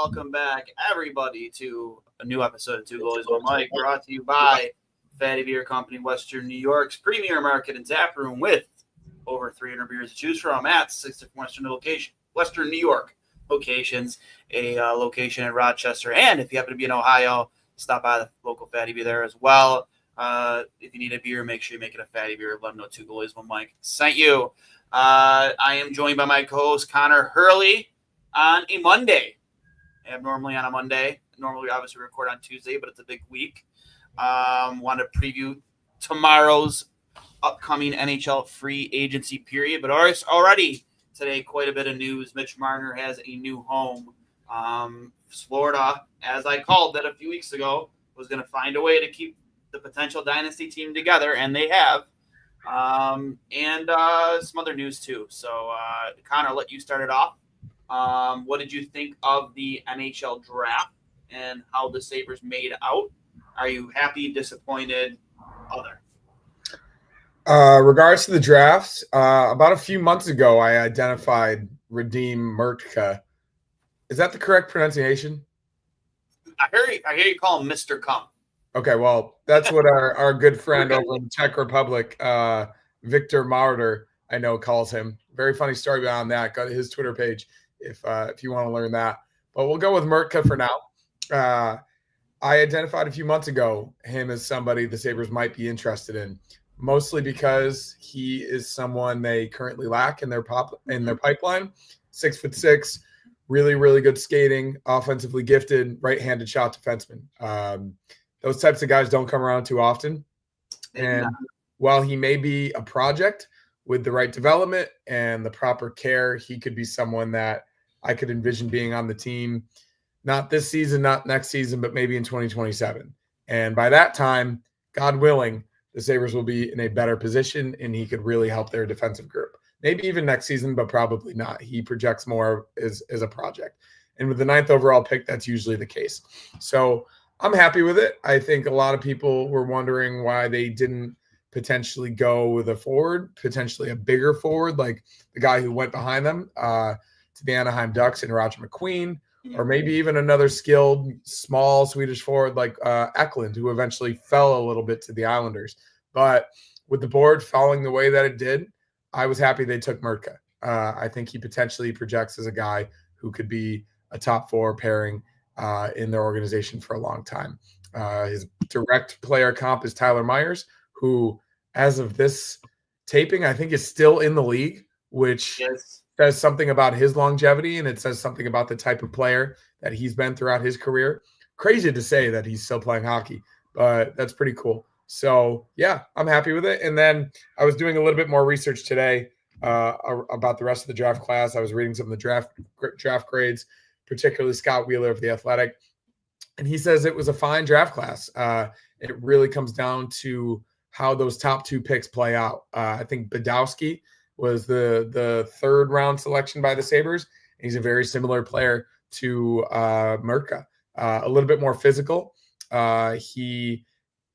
welcome back, everybody, to a new episode of Two Goalies, One Mic, brought to you by Fatty Beer Company, Western New York's premier market and tap room with over 300 beers to choose from at 6 different Western New York locations, a location in Rochester, and if you happen to be in Ohio, stop by the local Fatty Beer there as well. If you need a beer, make sure you make it a Fatty Beer. Let them know Two Goalies, One Mic sent you. I am joined by my co-host Connor Hurley on a Monday. Abnormally on a Monday. Normally, we obviously record on Tuesday, but it's a big week. Want to preview tomorrow's upcoming NHL free agency period, but already today, quite a bit of news. Mitch Marner has a new home. Florida, as I called that a few weeks ago, was going to find a way to keep the potential dynasty team together, and they have. And some other news too. So, Connor, I'll let you start it off. What did you think of the NHL Draft and how the Sabres made out? Are you happy, disappointed, other? Regards to the draft, about a few months ago, I identified Radim Mertka. Is that the correct pronunciation? I hear you call him Mr. Cum. Okay, well, that's what our good friend over in the Czech Republic, Victor Marder, I know, calls him. Very funny story behind that. Go to his Twitter page if you want to learn that. But we'll go with Mertka for now. I identified a few months ago him as somebody the Sabres might be interested in, mostly because he is someone they currently lack in their pipeline. 6'6", really, really good skating, offensively gifted, right-handed shot defenseman. Those types of guys don't come around too often. And while he may be a project with the right development and the proper care, he could be someone that I could envision being on the team, not this season, not next season, but maybe in 2027. And by that time, God willing, the Sabres will be in a better position and he could really help their defensive group. Maybe even next season, but probably not. He projects more as a project. And with the 9th overall pick, that's usually the case. So I'm happy with it. I think a lot of people were wondering why they didn't potentially go with a forward, potentially a bigger forward, like the guy who went behind them to the Anaheim Ducks and Roger McQueen, or maybe even another skilled, small Swedish forward like Eklund, who eventually fell a little bit to the Islanders. But with the board falling the way that it did, I was happy they took Mertka. I think he potentially projects as a guy who could be a top 4 pairing in their organization for a long time. His direct player comp is Tyler Myers, who, as of this taping, I think is still in the league, which says something about his longevity, and it says something about the type of player that he's been throughout his career. Crazy to say that he's still playing hockey, but that's pretty cool. So, yeah, I'm happy with it. And then I was doing a little bit more research today about the rest of the draft class. I was reading some of the draft grades, particularly Scott Wheeler of The Athletic, and he says it was a fine draft class. It really comes down to how those top 2 picks play out. I think Badowski was the 3rd round selection by the Sabres. And he's a very similar player to Mertka, a little bit more physical. He,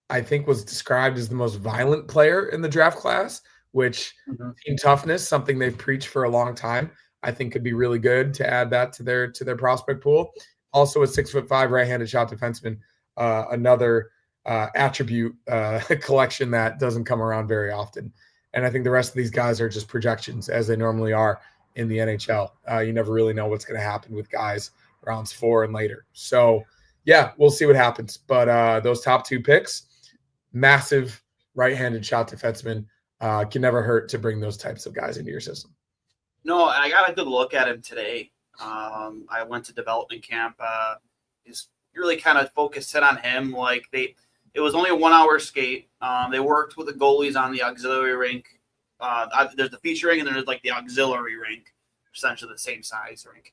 I think, was described as the most violent player in the draft class, which team toughness, something they've preached for a long time, I think could be really good to add that to their prospect pool. Also a 6'5" right-handed shot defenseman, another attribute collection that doesn't come around very often. And I think the rest of these guys are just projections, as they normally are in the NHL. You never really know what's going to happen with guys rounds 4 and later. So, yeah, we'll see what happens. But those top 2 picks, massive right-handed shot defenseman, can never hurt to bring those types of guys into your system. No, I got a good look at him today. I went to development camp. He's really kind of focused in on him. It was only a 1-hour skate. They worked with the goalies on the auxiliary rink. There's the feature rink and then there's like the auxiliary rink, essentially the same size rink.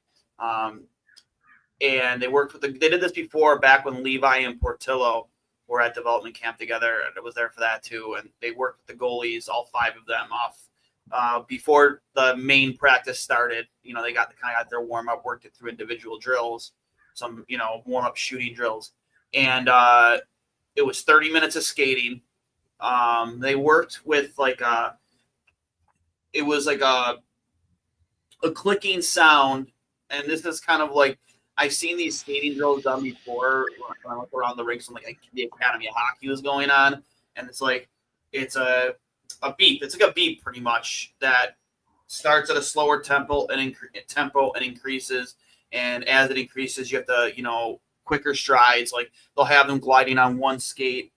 And they worked they did this before back when Levi and Portillo were at development camp together. And it was there for that too. And they worked with the goalies, all 5 of them off before the main practice started. They got their warm up, worked it through individual drills, some, warm up shooting drills. And, it was 30 minutes of skating. They worked with it was like a clicking sound. And this is kind of like I've seen these skating drills done before when I look around the rinks and like the Academy of Hockey was going on, and it's like it's a beep. It's like a beep pretty much that starts at a slower tempo and increases, and as it increases, you have to quicker strides. Like they'll have them gliding on one skate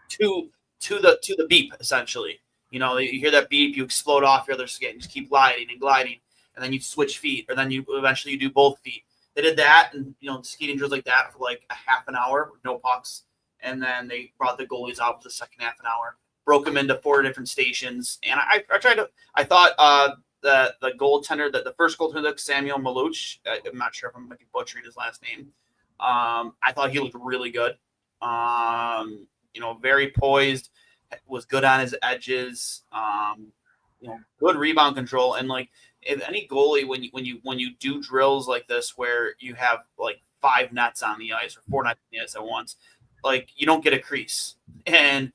to the beep essentially. You hear that beep, you explode off your other skate, and just keep gliding, and then you switch feet, or then you eventually do both feet. They did that, and skating drills like that for like a half an hour with no pucks, and then they brought the goalies out for the second half an hour, broke them into 4 different stations, and I thought the goaltender, the first goaltender, Samuel Maluch, I'm not sure if I'm butchering his last name. I thought he looked really good. Very poised, was good on his edges. Good rebound control, and like if any goalie, when you do drills like this where you have like 5 nets on the ice or 4 nets on the ice at once, like you don't get a crease. And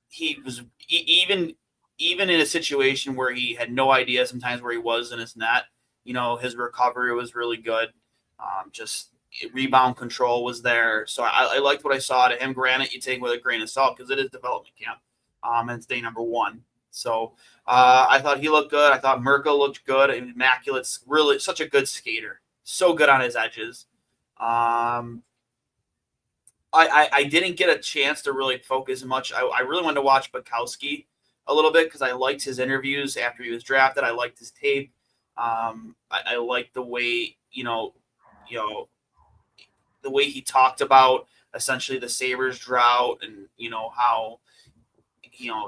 he was even in a situation where he had no idea sometimes where he was in his net. His recovery was really good. Just rebound control was there. So I liked what I saw to him. Granted, you take with a grain of salt because it is development camp. And it's day number 1. So I thought he looked good. I thought Merkel looked good. Immaculate's really such a good skater. So good on his edges. I didn't get a chance to really focus much. I really wanted to watch Bukowski a little bit because I liked his interviews after he was drafted. I liked his tape. I liked the way, the way he talked about essentially the Sabres drought and, how,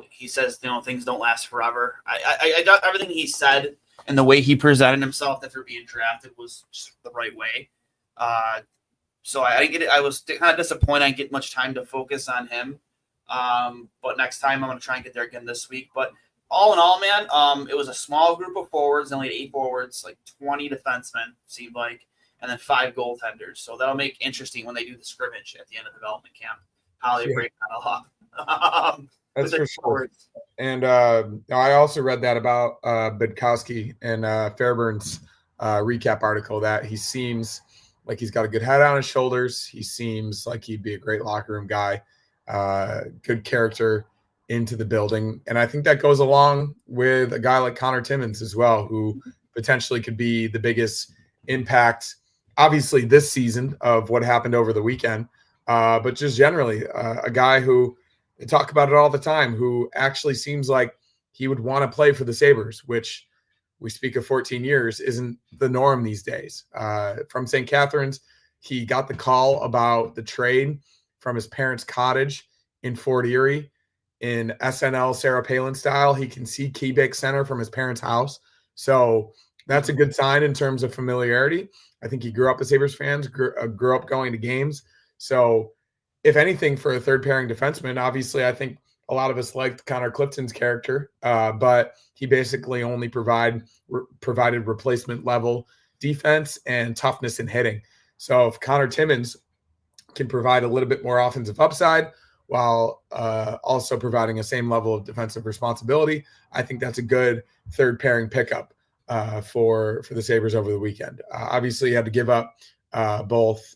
he says, things don't last forever. I got everything he said and the way he presented himself after being drafted was just the right way. So I didn't get it. I was kind of disappointed I didn't get much time to focus on him. But next time I'm going to try and get there again this week. But all in all, man, it was a small group of forwards, only 8 forwards, like 20 defensemen, seemed like, and then 5 goaltenders. So that'll make interesting when they do the scrimmage at the end of development camp, how they break that all up. That's for sure. And I also read that about Budkowski in Fairbairn's recap article that he seems like he's got a good head on his shoulders. He seems like he'd be a great locker room guy, good character into the building. And I think that goes along with a guy like Connor Timmins as well, who potentially could be the biggest impact, obviously this season of what happened over the weekend, but just generally a guy who, they talk about it all the time, who actually seems like he would want to play for the Sabres, which we speak of 14 years isn't the norm these days. From St. Catharines, he got the call about the trade from his parents' cottage in Fort Erie in SNL Sarah Palin style. He can see Quebec Center from his parents' house. So that's a good sign in terms of familiarity. I think he grew up a Sabres fan, grew up going to games. So if anything, for a third pairing defenseman, obviously I think a lot of us liked Connor Clifton's character, but he basically only provided replacement level defense and toughness in hitting. So if Connor Timmins can provide a little bit more offensive upside while also providing the same level of defensive responsibility, I think that's a good third pairing pickup for the Sabres over the weekend. Obviously, you had to give up both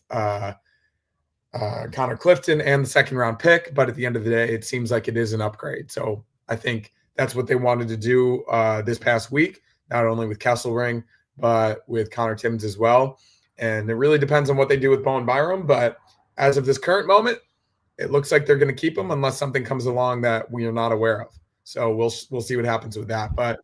Connor Clifton and the second round pick, but at the end of the day, it seems like it is an upgrade. So I think that's what they wanted to do this past week, not only with Kesselring, but with Connor Timmins as well. And it really depends on what they do with Bowen Byram. But as of this current moment, it looks like they're going to keep him unless something comes along that we are not aware of. So we'll see what happens with that. But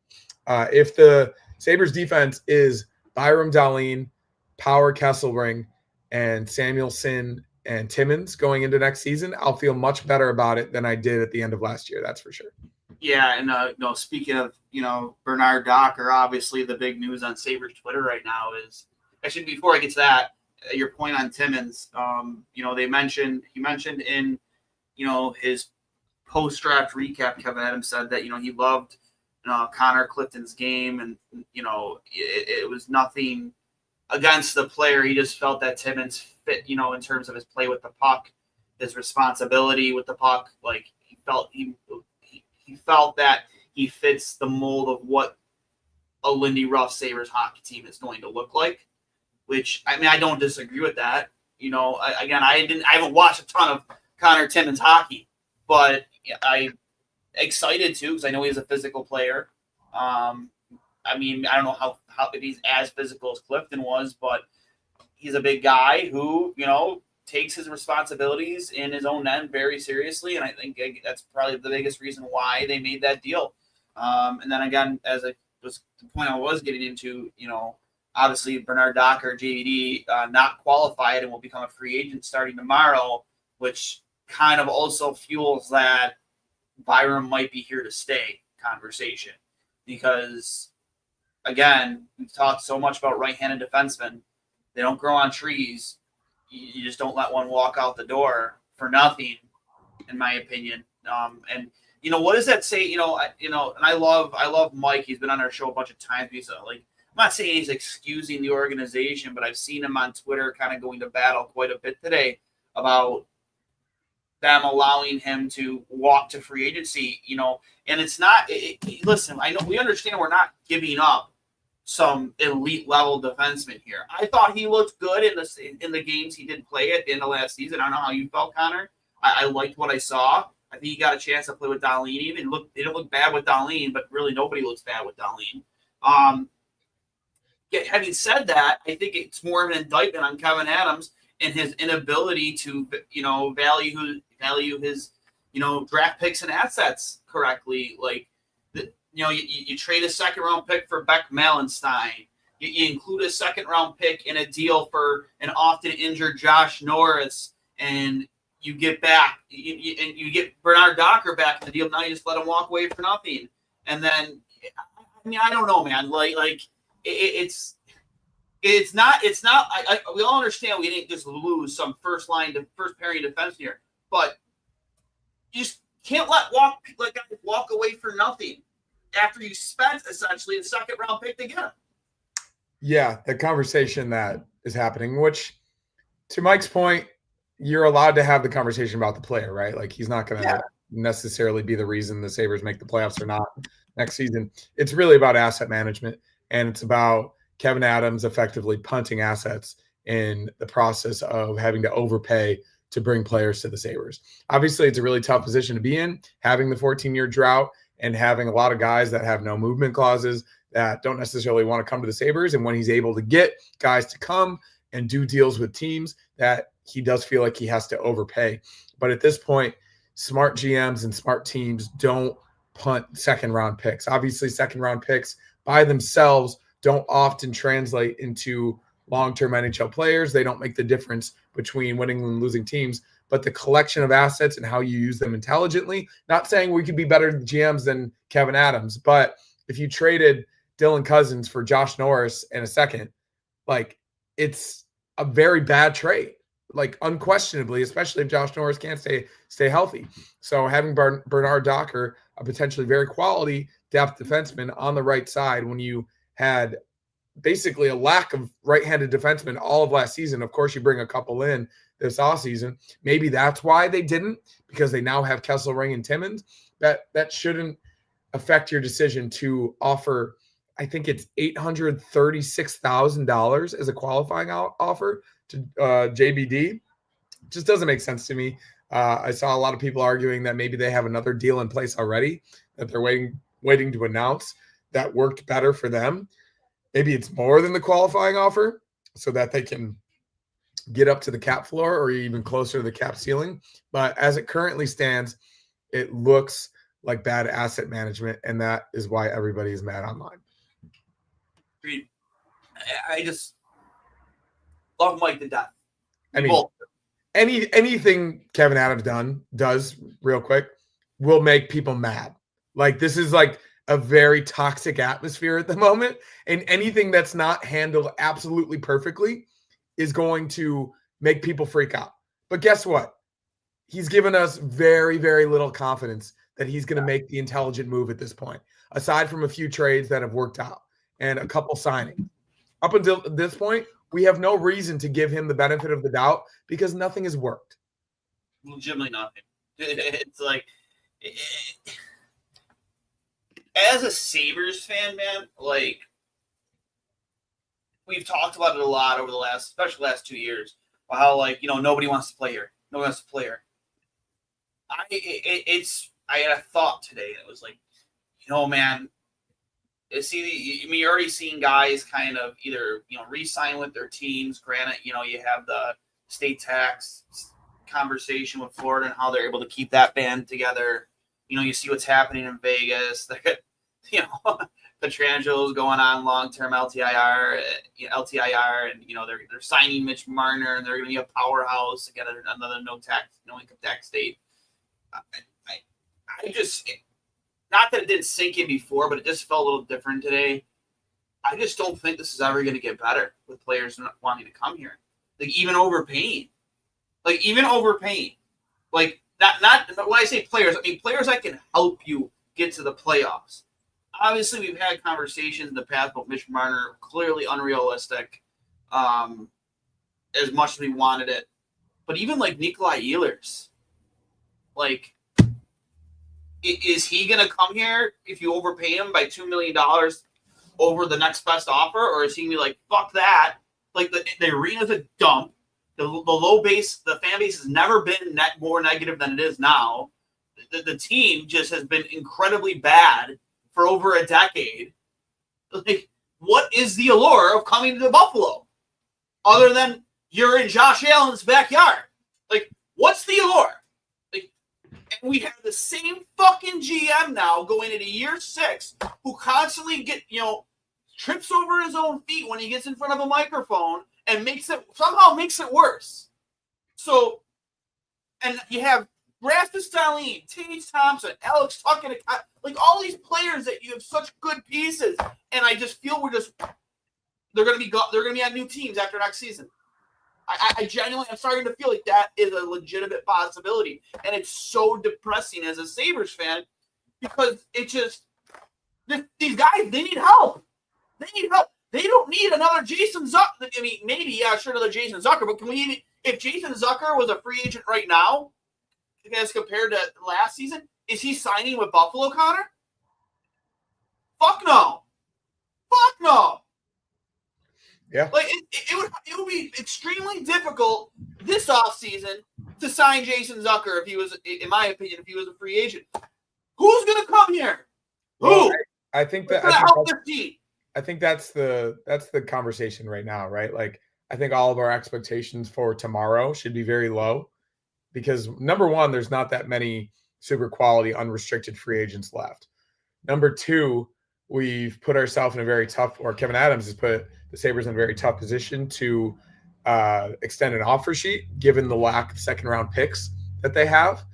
if the Sabres defense is Byram, Dahlin, Power, Kesselring, and Samuelson and Timmins going into next season, I'll feel much better about it than I did at the end of last year. That's for sure. Yeah, and speaking of Bernard Docker, obviously the big news on Sabres Twitter right now is actually before I get to that, your point on Timmins. He mentioned in his post draft recap, Kevin Adams said that he loved Connor Clifton's game, and it was nothing against the player. He just felt that Timmins fit, in terms of his play with the puck, his responsibility with the puck. Like he felt that he fits the mold of what a Lindy Ruff Sabres hockey team is going to look like. which I mean I don't disagree with that. You know, I haven't watched a ton of Connor Timmins hockey, but I'm excited too because I know he's a physical player. I mean, I don't know how if he's as physical as Clifton was, but he's a big guy who, you know, takes his responsibilities in his own end very seriously, and I think that's probably the biggest reason why they made that deal. And then again, as I was the point I was getting into, you know, obviously Bernard Docker, JVD, not qualified and will become a free agent starting tomorrow, which kind of also fuels that Byram might be here to stay conversation because, again, we've talked so much about right-handed defensemen. They don't grow on trees. You just don't let one walk out the door for nothing, in my opinion. And you know, what does that say? You know, and I love Mike. He's been on our show a bunch of times. He's like, I'm not saying he's excusing the organization, but I've seen him on Twitter kind of going to battle quite a bit today about them allowing him to walk to free agency. You know, and it's not. Listen, I know we understand we're not giving up some elite level defenseman here. I thought he looked good in the games he did play at the end of last season. I don't know how you felt, Connor. I liked what I saw. I think he got a chance to play with Dahlin. They didn't look bad with Dahlin, but really nobody looks bad with Dahlin. Having said that, I think it's more of an indictment on Kevin Adams and his inability to, you know, value his, you know, draft picks and assets correctly. Like, you know, you trade a second-round pick for Beck Malenstein. You include a second-round pick in a deal for an often injured Josh Norris, and you get back you get Bernard Docker back in the deal. Now you just let him walk away for nothing. And then, I mean, I don't know, man. Like it's not. We all understand we didn't just lose some first pairing defense here, but you just can't let guys walk away for nothing after you spent essentially the second round pick to get him. Yeah, the conversation that is happening, which to Mike's point, you're allowed to have the conversation about the player, right? Like he's not going to necessarily be the reason the Sabres make the playoffs or not next season. It's really about asset management, and it's about Kevin Adams effectively punting assets in the process of having to overpay to bring players to the Sabres. Obviously, it's a really tough position to be in, having the 14-year drought and having a lot of guys that have no movement clauses that don't necessarily want to come to the Sabres. And when he's able to get guys to come and do deals with teams, that he does feel like he has to overpay. But at this point, smart GMs and smart teams don't punt second-round picks. Obviously, second-round picks by themselves don't often translate into long-term NHL players. They don't make the difference between winning and losing teams, but the collection of assets and how you use them intelligently. Not saying we could be better GMs than Kevin Adams, but if you traded Dylan Cousins for Josh Norris in a second, like it's a very bad trade, like unquestionably, especially if Josh Norris can't stay healthy. So having Bernard Docker, a potentially very quality depth defenseman on the right side when you had basically a lack of right-handed defensemen all of last season. Of course, you bring a couple in this offseason. Maybe that's why they didn't, because they now have Kesselring and Timmins. That shouldn't affect your decision to offer, I think it's $836,000 as a qualifying offer to JBD. Just doesn't make sense to me. I saw a lot of people arguing that maybe they have another deal in place already that they're waiting to announce that worked better for them. Maybe it's more than the qualifying offer so that they can get up to the cap floor or even closer to the cap ceiling. But as it currently stands, it looks like bad asset management, and that is why everybody is mad online. I just love Mike to death. I mean, anything Kevin Adams does real quick will make people mad. Like this is like a very toxic atmosphere at the moment, and anything that's not handled absolutely perfectly is going to make people freak out. But guess what? He's given us very, very little confidence that he's going to make the intelligent move at this point, aside from a few trades that have worked out and a couple signings. Up until this point, we have no reason to give him the benefit of the doubt because nothing has worked. Legitimately nothing. It's like, as a Sabres fan, man, like, we've talked about it a lot over especially the last 2 years, about how nobody wants to play here. Nobody wants to play here. I had a thought today. It was like, man, you're already seeing guys kind of either re-sign with their teams. Granted, you have the state tax conversation with Florida and how they're able to keep that band together. You see what's happening in Vegas. Petrangelo's going on long-term LTIR, and they're signing Mitch Marner, and they're going to be a powerhouse again, another no income tax state. I just, not that it didn't sink in before, but it just felt a little different today. I just don't think this is ever going to get better with players not wanting to come here. Even overpaying. Not when I say players, I mean players that can help you get to the playoffs. Obviously, we've had conversations in the past about Mitch Marner, clearly unrealistic, as much as we wanted it. But even Nikolai Ehlers, is he going to come here if you overpay him by $2 million over the next best offer? Or is he going to be like, fuck that? The arena's a dump. The low base, the fan base has never been more negative than it is now. The team just has been incredibly bad for over a decade. What is the allure of coming to Buffalo? Other than you're in Josh Allen's backyard. What's the allure? And we have the same fucking GM now going into year 6 who constantly trips over his own feet when he gets in front of a microphone and somehow makes it worse. So, and you have Rasmus Dahlin, Tage Thompson, Alex Tucken, all these players that you have such good pieces, and I just feel they're going to be on new teams after next season. I genuinely am starting to feel like that is a legitimate possibility. And it's so depressing as a Sabres fan because it just these guys, they need help. They need help. They don't need another Jason Zucker. I mean, maybe, sure, another Jason Zucker, but if Jason Zucker was a free agent right now, as compared to last season, is he signing with Buffalo, Connor? Fuck no. Fuck no. Yeah. It would be extremely difficult this offseason to sign Jason Zucker if he was, in my opinion, if he was a free agent. Who's going to come here? Well, Who? I think that help this team. I think that's the conversation right now, right? I think all of our expectations for tomorrow should be very low because number one, there's not that many super quality unrestricted free agents left. Number two, we've put ourselves in a very tough, or Kevin Adams has put the Sabres in a very tough position to extend an offer sheet given the lack of second-round picks that they have.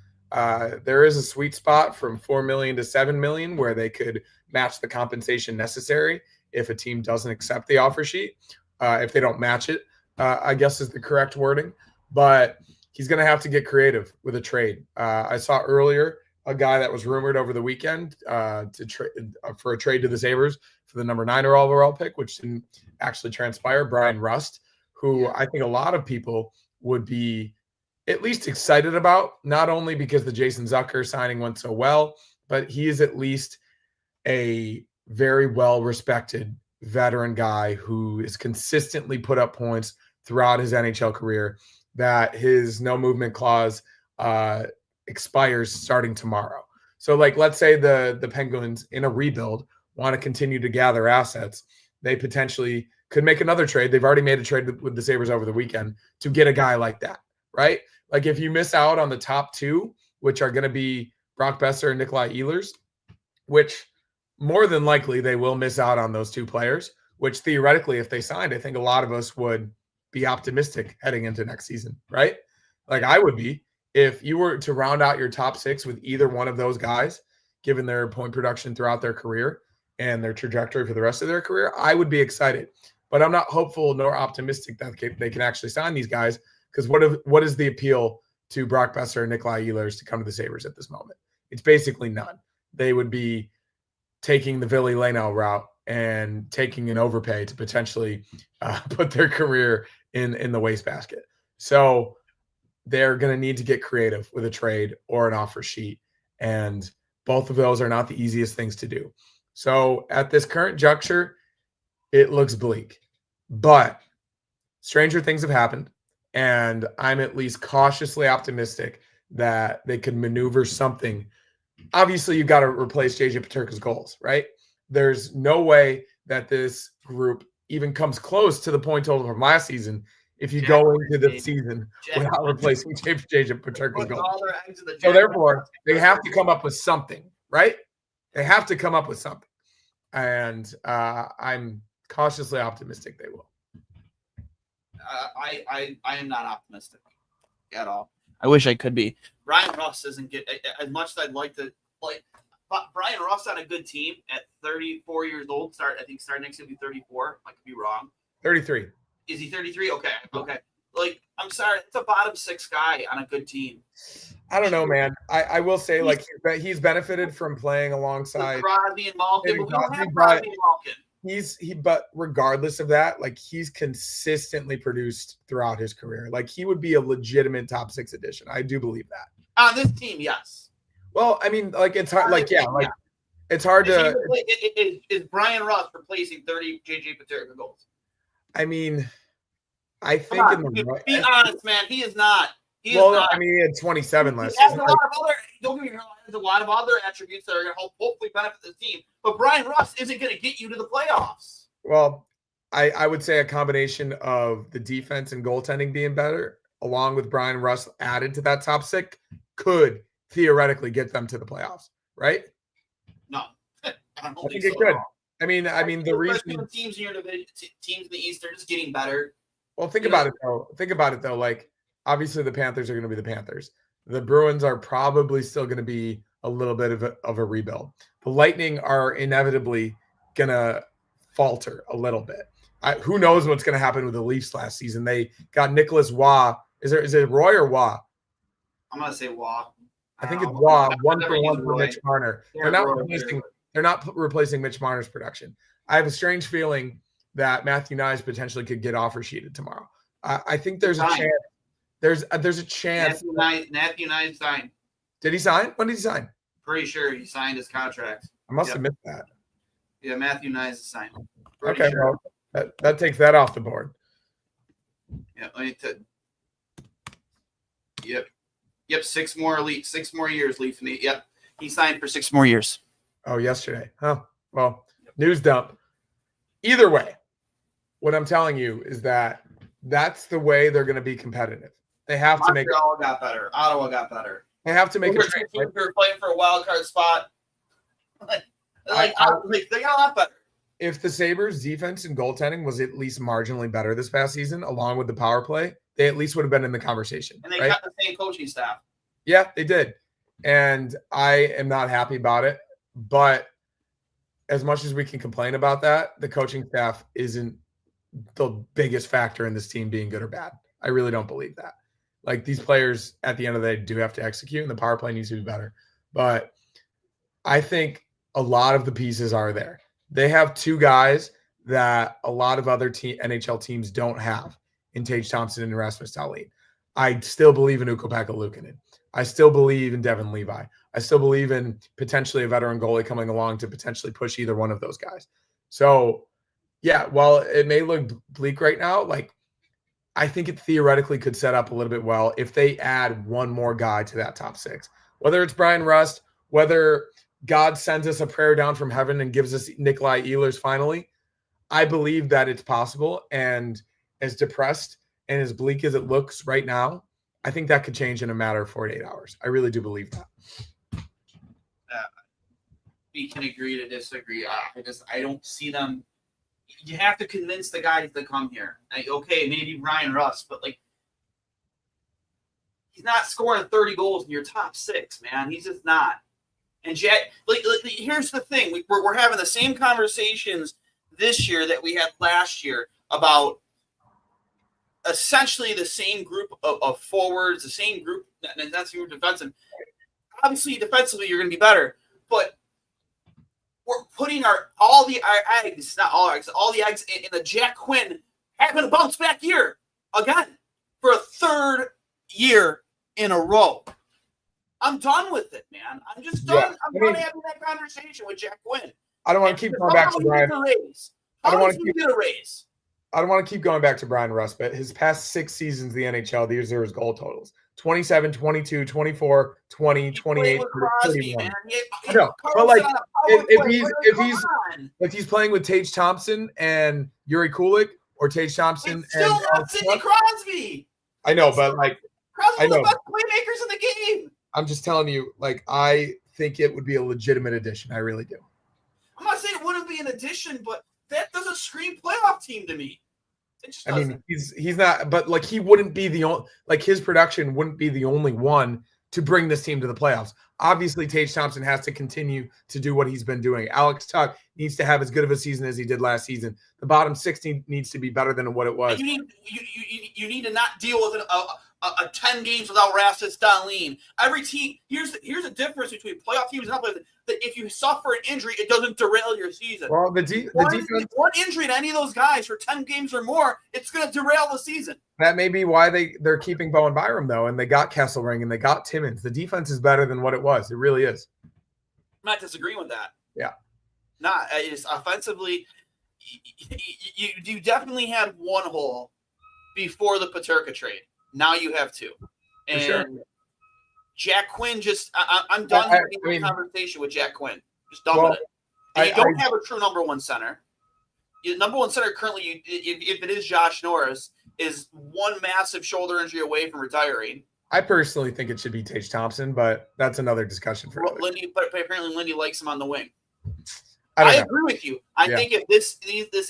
There is a sweet spot from $4 million to $7 million where they could match the compensation necessary if a team doesn't accept the offer sheet. If they don't match it, I guess is the correct wording. But he's going to have to get creative with a trade. I saw earlier a guy that was rumored over the weekend for a trade to the Sabres for the number 9 overall pick, which didn't actually transpire, Brian Rust, who I think a lot of people would be at least excited about, not only because the Jason Zucker signing went so well, but he is at least a very well-respected veteran guy who is consistently put up points throughout his NHL career, that his no movement clause expires starting tomorrow. So let's say the Penguins in a rebuild want to continue to gather assets. They potentially could make another trade. They've already made a trade with the Sabres over the weekend to get a guy like that, right? If you miss out on the top 2, which are going to be Brock Besser and Nikolai Ehlers, which more than likely they will miss out on those 2 players, which theoretically, if they signed, I think a lot of us would be optimistic heading into next season, right? I would be. If you were to round out your top 6 with either one of those guys, given their point production throughout their career and their trajectory for the rest of their career, I would be excited. But I'm not hopeful nor optimistic that they can actually sign these guys, because what is the appeal to Brock Besser and Nikolai Ehlers to come to the Sabres at this moment? It's basically none. They would be taking the Ville Laino route and taking an overpay to potentially put their career in the wastebasket. So they're going to need to get creative with a trade or an offer sheet. And both of those are not the easiest things to do. So at this current juncture, it looks bleak. But stranger things have happened, and I'm at least cautiously optimistic that they could maneuver something. Obviously, you've got to replace JJ Peterka's goals, right? There's no way that this group even comes close to the point total from last season if you go into the season without replacing JJ Peterka's goals. So therefore, they have to come up with something, right? They have to come up with something. And I'm cautiously optimistic they will. I am not optimistic at all. I wish I could be. Brian Russ doesn't get as much as I'd like to. But Brian Russ on a good team at 34 years old. Start next year will be 34. I could be wrong. 33. Is he 33? Okay. Like, I'm sorry, it's a bottom 6 guy on a good team. I don't know, man. I will say, like, he's benefited from playing alongside Crosby and Malkin. But we don't have Crosby and Malkin. But regardless of that, like, he's consistently produced throughout his career. Like, he would be a legitimate top 6 addition. I do believe that. On this team, yes. Well, I mean, like, it's hard. Like, yeah, like, it's hard to. Is Brian Russ replacing 30 JJ Peterka goals? I mean, I think be honest, man. He is not. He had 27 last season. Don't get me wrong. There's a lot of other attributes that are going to hopefully benefit the team. But Brian Russ isn't going to get you to the playoffs. Well, I would say a combination of the defense and goaltending being better, along with Brian Russ added to that top 6, could theoretically get them to the playoffs, right? No, I think it could. I mean, the reason teams in your division, teams in the East, are just getting better. Well, think about it though. Like, obviously, the Panthers are going to be the Panthers. The Bruins are probably still going to be a little bit of a rebuild. The Lightning are inevitably going to falter a little bit. Who knows what's going to happen with the Leafs last season? They got Nicholas Waugh. Is it Roy or Waugh? I'm going to say Waugh. I think it's Waugh, 1-for-1 for Mitch Marner. They're not replacing Mitch Marner's production. I have a strange feeling that Matthew Nyes potentially could get offer sheeted tomorrow. I think there's a chance. There's a chance. Matthew Nyes signed. Did he sign? When did he sign? Pretty sure he signed his contract. I must have missed that. Yeah, Matthew Nyes is signed. Okay, sure. Well, that takes that off the board. Yeah, Yep, 6 more years, Leaf. Yep, he signed for 6 more years. Oh, yesterday. Oh, well, news dump. Either way, what I'm telling you is that that's the way they're going to be competitive. They have to make. Montreal got better. Ottawa got better. They have to make a trade. Right? They're playing for a wild card spot. They got a lot better. If the Sabres' defense and goaltending was at least marginally better this past season, along with the power play, they at least would have been in the conversation. And they got the same coaching staff. Yeah, they did. And I am not happy about it. But as much as we can complain about that, the coaching staff isn't the biggest factor in this team being good or bad. I really don't believe that. Like, these players at the end of the day do have to execute, and the power play needs to be better. But I think a lot of the pieces are there. They have 2 guys that a lot of other NHL teams don't have in Tage Thompson and Rasmus Dahlin. I still believe in Ukko-Pekka Luukkonen. I still believe in Devin Levi. I still believe in potentially a veteran goalie coming along to potentially push either one of those guys. So, yeah, while it may look bleak right now, like, I think it theoretically could set up a little bit well if they add one more guy to that top 6. Whether it's Brian Rust, whether God sends us a prayer down from heaven and gives us Nikolai Ehlers finally, I believe that it's possible. And as depressed and as bleak as it looks right now, I think that could change in a matter of 48 hours. I really do believe that. We can agree to disagree. I don't see them. You have to convince the guys to come here. Like, okay, maybe Ryan Russ, but like, he's not scoring 30 goals in your top 6, man. He's just not. And here's the thing: we're having the same conversations this year that we had last year about essentially the same group of forwards, the same group, and that's your defensive. Obviously, defensively, you're going to be better, but we're putting all the eggs in the Jack Quinn having a bounce back year again for a 3rd year in a row. I'm done with it, man. I'm just done. Yeah. I'm done having that conversation with Jack Quinn. I don't want to keep going back to Brian. I don't want to get a raise. I don't want to keep going back to Brian Rust, but his past 6 seasons in the NHL, these are his goal totals. 27, 22, 24, 20, 28, with Crosby, 31. man. I know, but like if he's playing with Tage Thompson and Yuri Kulik or Tage Thompson it's still not Sidney Crosby. I know, but like Crosby's one of the best playmakers in the game. I'm just telling you, like, I think it would be a legitimate addition. I really do. I'm not saying it wouldn't be an addition, but that doesn't scream playoff team to me. It just doesn't. I mean, he's not, but like he wouldn't be the only, like his production wouldn't be the only one to bring this team to the playoffs. Obviously, Tage Thompson has to continue to do what he's been doing. Alex Tuch needs to have as good of a season as he did last season. The bottom 16 needs to be better than what it was. You need to not deal with a 10 games without Rasmus Dahlin. Every team, here's the difference between playoff teams and not playoff. That if you suffer an injury, it doesn't derail your season. Well, the defense, one injury to any of those guys for 10 games or more, it's going to derail the season. That may be why they're keeping Bowen Byram, though, and they got Kesselring and they got Timmins. The defense is better than what it was. It really is. I'm not disagreeing with that. Yeah. Not it's offensively, you definitely had one hole before the Peterka trade. Now you have two. And sure. Jack Quinn I'm done having a conversation with Jack Quinn. Just done with it. And you don't have a true number one center. Your number one center currently, if it is Josh Norris, is one massive shoulder injury away from retiring. I personally think it should be Tage Thompson, but that's another discussion for Lindy. But apparently Lindy likes him on the wing. I agree with you. I think if this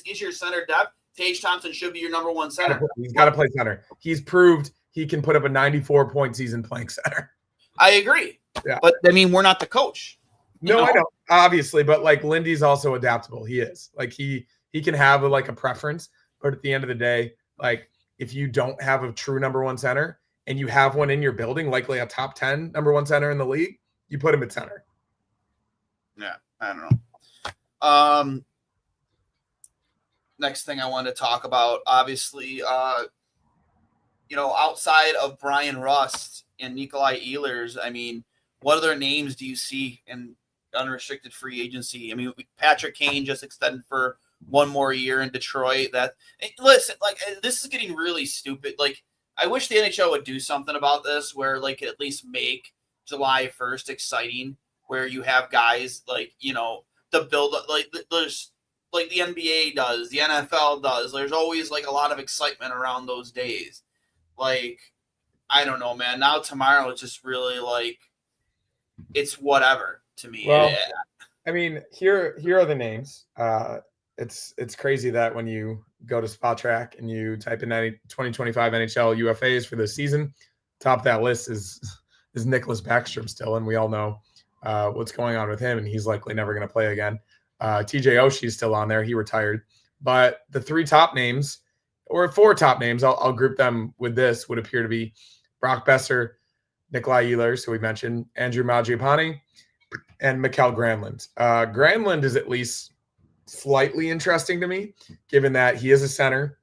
is your center depth, Tage Thompson should be your number one center. He's got to play center. He's proved he can put up a 94-point season playing center. I agree. Yeah. But, I mean, we're not the coach. No, I know. Obviously, but, like, Lindy's also adaptable. He is. Like, he can have, a preference, but at the end of the day, like, if you don't have a true number one center and you have one in your building, likely a top 10 number one center in the league, you put him at center. Yeah, I don't know. Next thing I wanted to talk about, obviously, outside of Brian Rust and Nikolai Ehlers, I mean, what other names do you see in unrestricted free agency? I mean, Patrick Kane just extended for one more year in Detroit. Listen, like, this is getting really stupid. Like, I wish the NHL would do something about this where, like, at least make July 1st exciting, where you have guys like, the build up, like there's like the NBA does, the NFL does. There's always like a lot of excitement around those days. Like, I don't know, man. Now tomorrow it's just really like it's whatever to me. Well, I mean, here are the names. It's crazy that when you go to SpotTrack and you type in 2025 NHL UFAs for this season, top of that list is Nicholas Backstrom still, and we all know what's going on with him, and he's likely never going to play again. TJ Oshie is still on there. He retired. But the 3 top names, or 4 top names, I'll group them with this, would appear to be Brock Besser, Nikolai Ehlers, who we mentioned, Andrew Mangiapane, and Mikael Granlund. Granlund is at least slightly interesting to me, given that he is a center.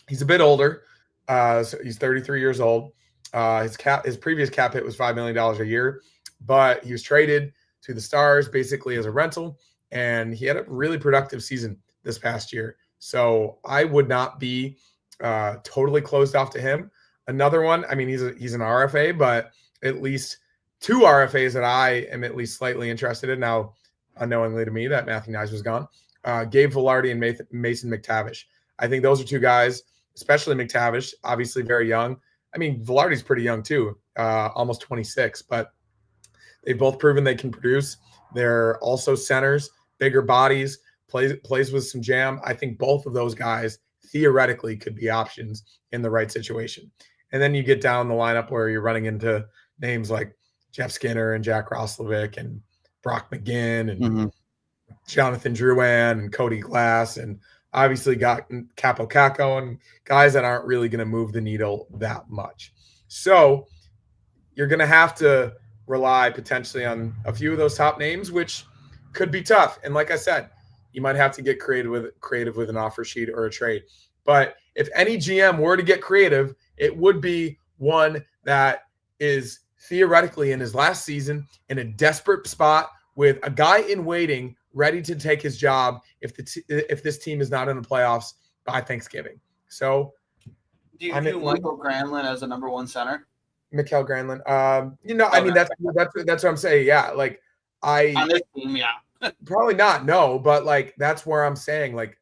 He's a bit older. So he's 33 years old. His previous cap hit was $5 million a year, but he was traded to the Stars basically as a rental, and he had a really productive season this past year. So I would not be totally closed off to him. Another one, I mean, he's an RFA, but at least 2 RFAs that I am at least slightly interested in. Now, unknowingly to me, that Matthew Nyes was gone. Gabe Vilardi and Mason McTavish. I think those are 2 guys, especially McTavish, obviously very young. I mean, Vilardi's pretty young too, almost 26, but they've both proven they can produce. They're also centers, bigger bodies, plays with some jam. I think both of those guys theoretically could be options in the right situation. And then you get down the lineup where you're running into names like Jeff Skinner and Jack Roslovic and Brock McGinn and Jonathan Drouin and Cody Glass, and obviously got Capo Caco and guys that aren't really going to move the needle that much. So you're going to have to rely potentially on a few of those top names, which could be tough. And like I said, you might have to get creative with an offer sheet or a trade. But if any GM were to get creative, it would be one that is theoretically in his last season in a desperate spot with a guy in waiting ready to take his job if this team is not in the playoffs by Thanksgiving. So do you view Michael Granlund as a number one center? Mikael Granlund. I mean, that's what I'm saying. Yeah. Like on this team, yeah. Probably not. No, but like, that's where I'm saying, like,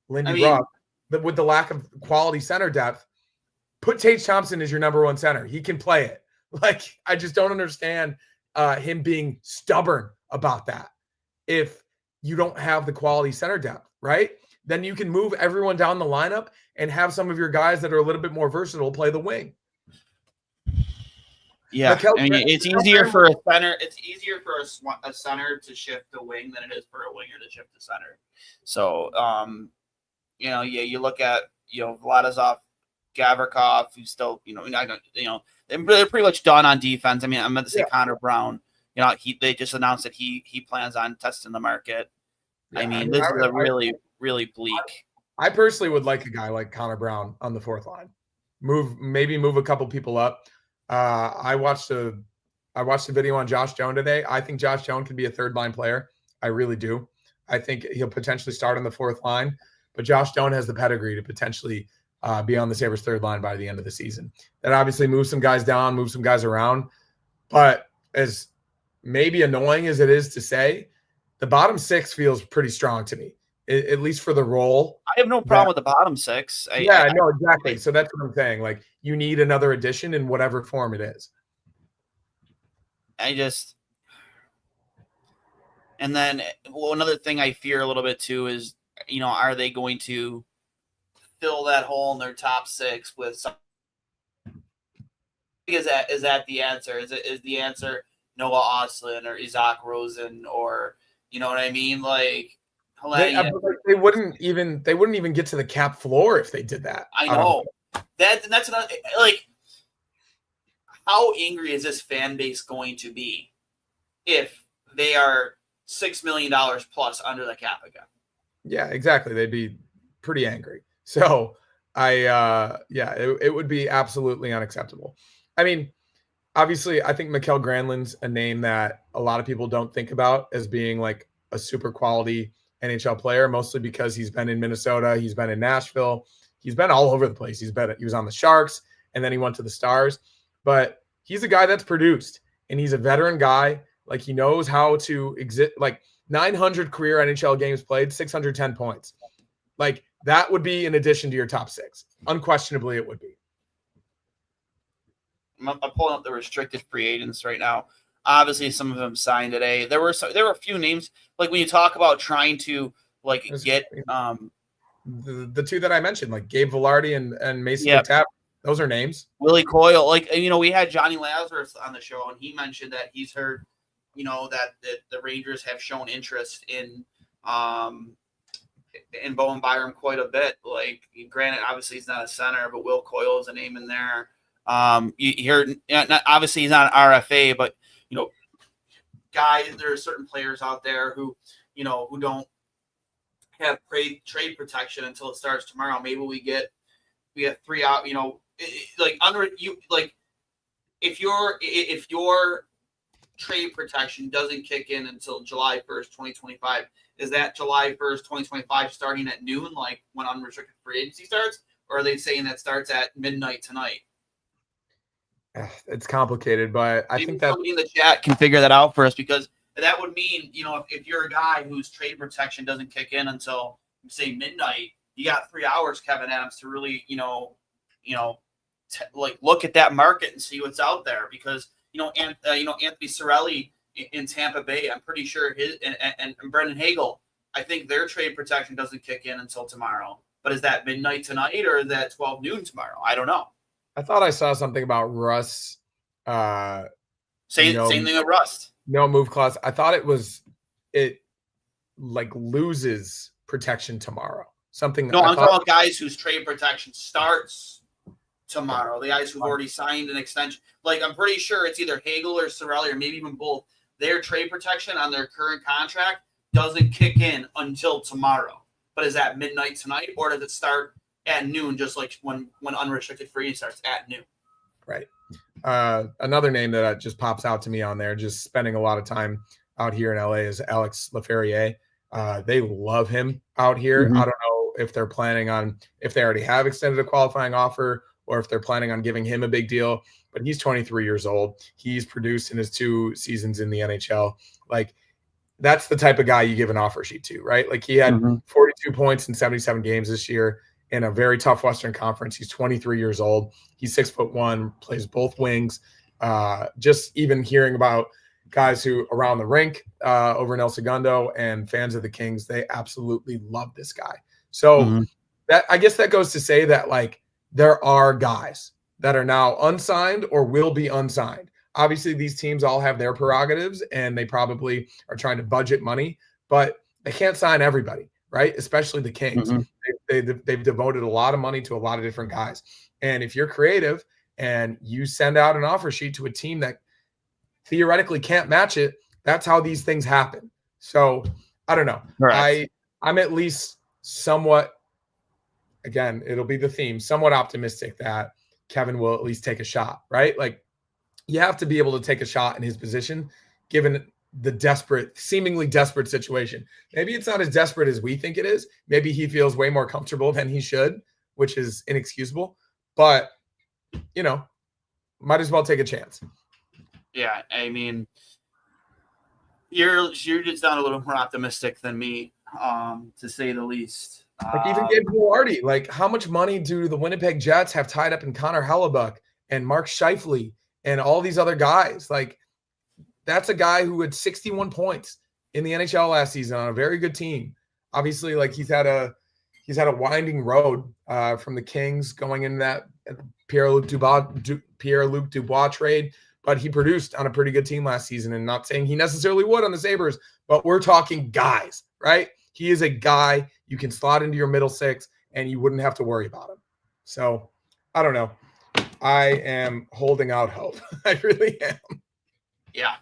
Lindy Ruff, with the lack of quality center depth, put Tage Thompson as your number one center. He can play it. Like, I just don't understand him being stubborn about that. If you don't have the quality center depth, right? Then you can move everyone down the lineup and have some of your guys that are a little bit more versatile play the wing. Yeah, it's easier for a center. It's easier for a center to shift the wing than it is for a winger to shift the center. So, you look at Vladizov, Gavrikov, who's still they're pretty much done on defense. I mean, I'm going to say Connor Brown. They just announced that he plans on testing the market. Yeah, this is a really, really bleak. I personally would like a guy like Connor Brown on the fourth line. Maybe move a couple people up. I watched a video on Josh Jones today. I think Josh Jones could be a third line player. I really do. I think he'll potentially start on the fourth line, but Josh Jones has the pedigree to potentially be on the Sabres third line by the end of the season. That obviously moves some guys down, moves some guys around, but as maybe annoying as it is to say, the bottom six feels pretty strong to me, at least for the role. I have no problem with the bottom six. No, exactly. So that's what I'm saying. Like, you need another addition in whatever form it is. And then another thing I fear a little bit too is, are they going to fill that hole in their top six with some? Is that the answer? Is the answer Noah Ostlund or Isaac Rosen, or you know what I mean? Like, they wouldn't even get to the cap floor if they did that. I know. That's another, like, how angry is this fan base going to be if they are $6 million plus under the cap again? Yeah, exactly. They'd be pretty angry. So it would be absolutely unacceptable. I mean, obviously, I think Mikael Granlund's a name that a lot of people don't think about as being like a super quality NHL player, mostly because he's been in Minnesota, he's been in Nashville, he's been all over the place. He was on the Sharks, and then he went to the Stars. But he's a guy that's produced, and he's a veteran guy. Like, he knows how to exist. Like, 900 career NHL games played, 610 points. Like, that would be in addition to your top six. Unquestionably, it would be. I'm pulling up the restricted free agents right now. Obviously, some of them signed today. There were a few names, like when you talk about trying to get the two that I mentioned, like Gabe Velarde and Mason McTavish. Those are names. Willie Coyle, we had Johnny Lazarus on the show, and he mentioned that he's heard, that the Rangers have shown interest in Bowen Byram quite a bit. Like, granted, obviously he's not a center, but Will Coyle is a name in there. You hear, obviously he's not an RFA, but guys, there are certain players out there who don't have trade protection until it starts tomorrow. Maybe we have 3 out. If your trade protection doesn't kick in until July 1st, 2025, is that July 1st, 2025 starting at noon, like when unrestricted free agency starts, or are they saying that starts at midnight tonight? It's complicated, but I think that somebody in the chat can figure that out for us, because that would mean, if you're a guy whose trade protection doesn't kick in until, say, midnight, you got 3 hours, Kevin Adams, to really, look at that market and see what's out there, because Anthony Cirelli in Tampa Bay, I'm pretty sure his and Brendan Hagel, I think their trade protection doesn't kick in until tomorrow. But is that midnight tonight, or is that 12 noon tomorrow? I don't know. I thought I saw something about Russ. Same thing with Rust. No move clause. I thought it loses protection tomorrow. Something. No, I'm talking about guys whose trade protection starts tomorrow. The guys who've already signed an extension. Like, I'm pretty sure it's either Hagel or Cirelli, or maybe even both. Their trade protection on their current contract doesn't kick in until tomorrow. But is that midnight tonight, or does it start at noon, just like when unrestricted free starts at noon? Right. Another name that just pops out to me on there, just spending a lot of time out here in LA, is Alex Laferriere. They love him out here. Mm-hmm. I don't know know if they're planning on, if they already have extended a qualifying offer or if they're planning on giving him a big deal. But he's 23 years old. He's produced in his 2 seasons in the NHL. Like, that's the type of guy you give an offer sheet to, right? Like, he had 42 points in 77 games this year in a very tough Western Conference. He's 23 years old. He's 6'1", plays both wings. Just even hearing about guys who around the rink over in El Segundo and fans of the Kings, they absolutely love this guy. So that, I guess that goes to say that, like, there are guys that are now unsigned or will be unsigned. Obviously, these teams all have their prerogatives and they probably are trying to budget money, but they can't sign everybody, right? Especially the Kings. They've devoted a lot of money to a lot of different guys. And if you're creative and you send out an offer sheet to a team that theoretically can't match it, that's how these things happen. So I don't know. I'm at least somewhat, again, it'll be the theme, somewhat optimistic that Kevin will at least take a shot, right? Like, you have to be able to take a shot in his position, given the seemingly desperate situation. Maybe it's not as desperate as we think it is. Maybe he feels way more comfortable than he should, which is inexcusable. But, you know, might as well take a chance. Yeah, I mean, you're just down a little more optimistic than me, to say the least. Like, even Gabe Vilardi, like, how much money do the Winnipeg Jets have tied up in Connor Hellebuck and Mark Scheifele and all these other guys? Like, that's a guy who had 61 points in the NHL last season on a very good team. Obviously, like, he's had a winding road from the Kings going into that Pierre-Luc Dubois trade, but he produced on a pretty good team last season. And not saying he necessarily would on the Sabres, but we're talking guys, right? He is a guy you can slot into your middle six and you wouldn't have to worry about him. So I don't know. I am holding out hope. I really am. Yeah.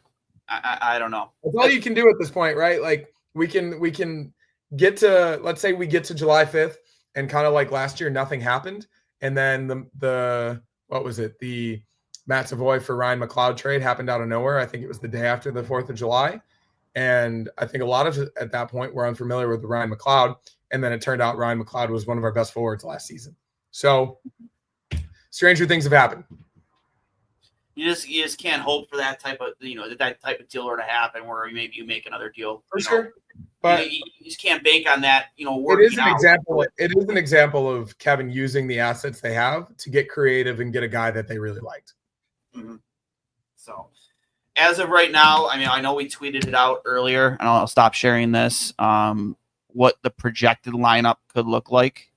I don't know. That's all you can do at this point, right? Like, we can get to, let's say we get to July 5th and kind of like last year, nothing happened. And then the what was it? The Matt Savoy for Ryan McLeod trade happened out of nowhere. I think it was the day after the 4th of July. And I think a lot of it at that point were unfamiliar with Ryan McLeod. And then it turned out Ryan McLeod was one of our best forwards last season. So stranger things have happened. You just can't hope for that type of deal to happen where maybe you make another deal. For sure. But you just can't bank on that, it is an example. It is an example of Kevin using the assets they have to get creative and get a guy that they really liked. So as of right now, I mean, I know we tweeted it out earlier, and I'll stop sharing this. What the projected lineup could look like.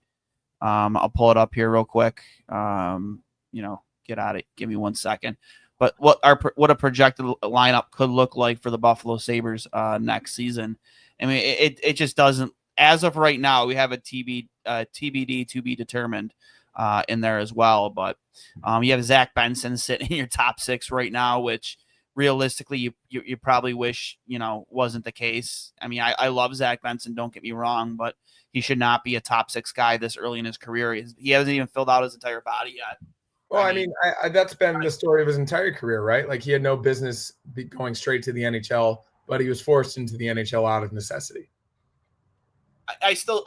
I'll pull it up here real quick. Get at it. Give me 1 second. But what a projected lineup could look like for the Buffalo Sabres next season. I mean, it just doesn't. As of right now, we have a TBD to be determined in there as well. But you have Zach Benson sitting in your top 6 right now, which realistically you probably wish wasn't the case. I mean, I love Zach Benson. Don't get me wrong, but he should not be a top 6 guy this early in his career. He hasn't even filled out his entire body yet. Well, I mean, that's been the story of his entire career, right? Like, he had no business going straight to the NHL, but he was forced into the NHL out of necessity. I still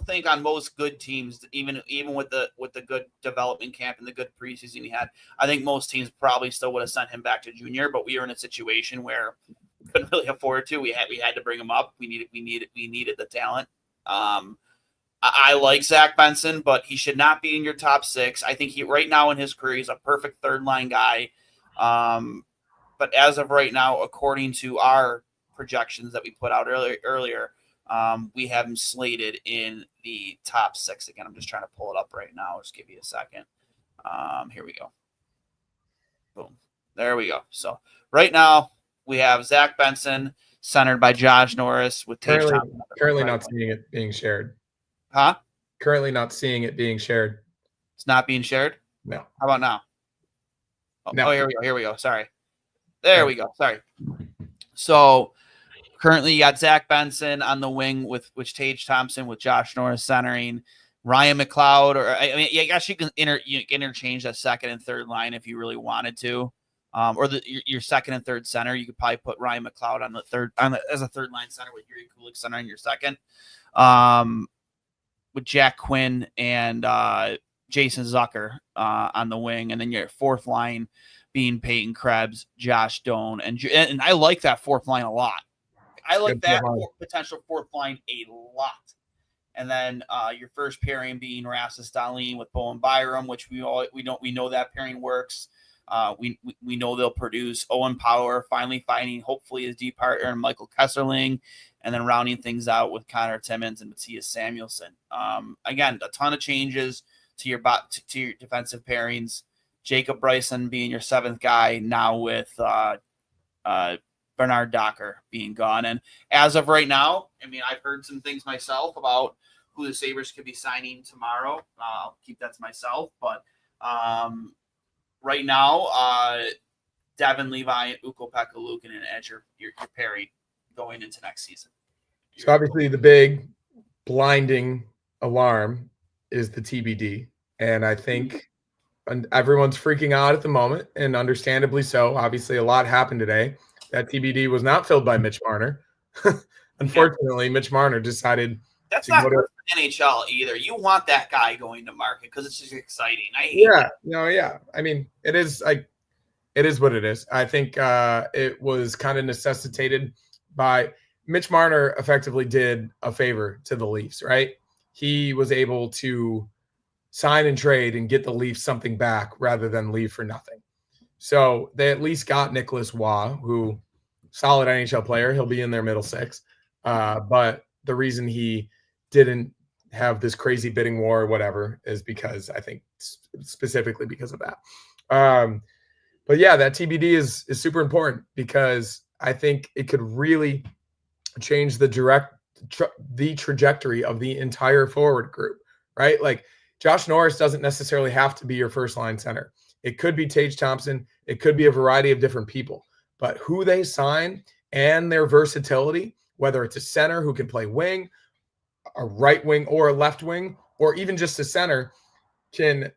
think on most good teams, even with the good development camp and the good preseason he had, I think most teams probably still would have sent him back to junior. But we were in a situation where we couldn't really afford to. We had to bring him up. We needed the talent. I like Zach Benson, but he should not be in your top 6. I think right now in his career, he's a perfect third line guy. But as of right now, according to our projections that we put out earlier, we have him slated in the top 6 again. I'm just trying to pull it up right now. Just give you a second. Here we go. Boom. There we go. So right now we have Zach Benson centered by Josh Norris with currently not seeing it being shared. Huh? Currently not seeing it being shared. It's not being shared? No. How about now? No. Oh, here we go. Sorry. There we go. Sorry. So currently you got Zach Benson on the wing with Tage Thompson, with Josh Norris centering, Ryan McLeod, or I mean, I guess you can interchange that second and third line if you really wanted to. Or your second and third center, you could probably put Ryan McLeod on as a third line center with Yuri Kulik centering your second. with Jack Quinn and Jason Zucker on the wing, and then your fourth line being Peyton Krebs, Josh Doan, and I like that fourth line a lot. I like that potential fourth line a lot. And then your first pairing being Rasmus Dahlin with Bowen Byram, which we know that pairing works. We know they'll produce. Owen Power finally finding hopefully his deep partner and Michael Kesserling, and then rounding things out with Connor Timmins and Matthias Samuelsson. Again, a ton of changes to your defensive pairings. Jacob Bryson being your seventh guy now with Bernard Docker being gone. And as of right now, I mean, I've heard some things myself about who the Sabres could be signing tomorrow. I'll keep that to myself. But right now, Devin Levi and Ukko-Pekka Luukkonen as your pairing going into next season. So obviously the big blinding alarm is the TBD. And I think everyone's freaking out at the moment, and understandably so. Obviously, a lot happened today. That TBD was not filled by Mitch Marner. Unfortunately, Mitch Marner decided that's not good for NHL either. You want that guy going to market because it's just exciting. I hate that. I mean, it is what it is. I think it was kind of necessitated by Mitch Marner. Effectively did a favor to the Leafs, right? He was able to sign and trade and get the Leafs something back rather than leave for nothing. So they at least got Nicholas Waugh, who solid NHL player. He'll be in their middle six. But the reason he didn't have this crazy bidding war or whatever is because I think specifically because of that. But yeah, that TBD is super important because I think it could really change the trajectory of the entire forward group, right? Like Josh Norris doesn't necessarily have to be your first line center. It could be Tage Thompson. It could be a variety of different people, but who they sign and their versatility, whether it's a center who can play wing, a right wing or a left wing, or even just a center, can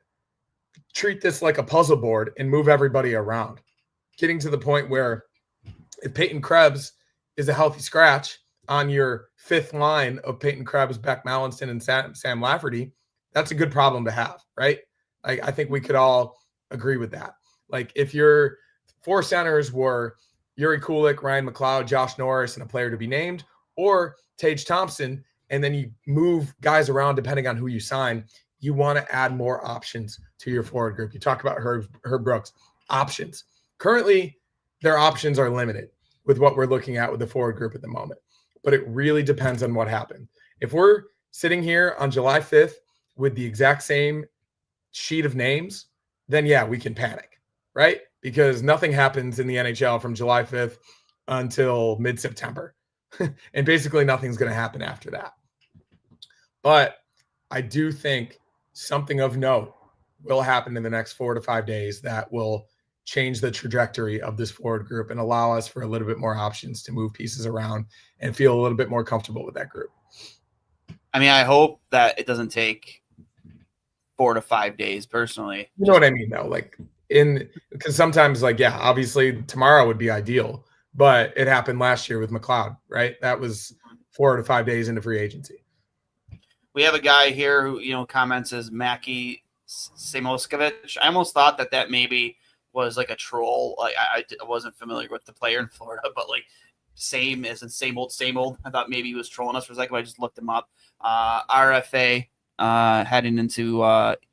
treat this like a puzzle board and move everybody around, getting to the point where if Peyton Krebs is a healthy scratch on your fifth line of Peyton Krebs, Beck Mallinston, and Sam Lafferty, that's a good problem to have, right? I think we could all agree with that. Like if your four centers were Yuri Kulik, Ryan McLeod, Josh Norris, and a player to be named, or Tage Thompson, and then you move guys around depending on who you sign, you want to add more options to your forward group. You talk about Herb Brooks. Options. Currently, their options are limited with what we're looking at with the forward group at the moment. But it really depends on what happened. If we're sitting here on July 5th with the exact same sheet of names, then yeah, we can panic, right? Because nothing happens in the NHL from July 5th until mid-September. And basically nothing's going to happen after that. But I do think something of note will happen in the next 4 to 5 days that will change the trajectory of this forward group and allow us for a little bit more options to move pieces around and feel a little bit more comfortable with that group. I mean, I hope that it doesn't take 4 to 5 days personally. You know what I mean though? Like because sometimes obviously tomorrow would be ideal, but it happened last year with McLeod, right? That was 4 to 5 days into free agency. We have a guy here who, comments as Mackie Samoskevich. I almost thought that maybe was like a troll. Like I wasn't familiar with the player in Florida, but same as in same old. I thought maybe he was trolling us for a second, but I just looked him up. RFA heading into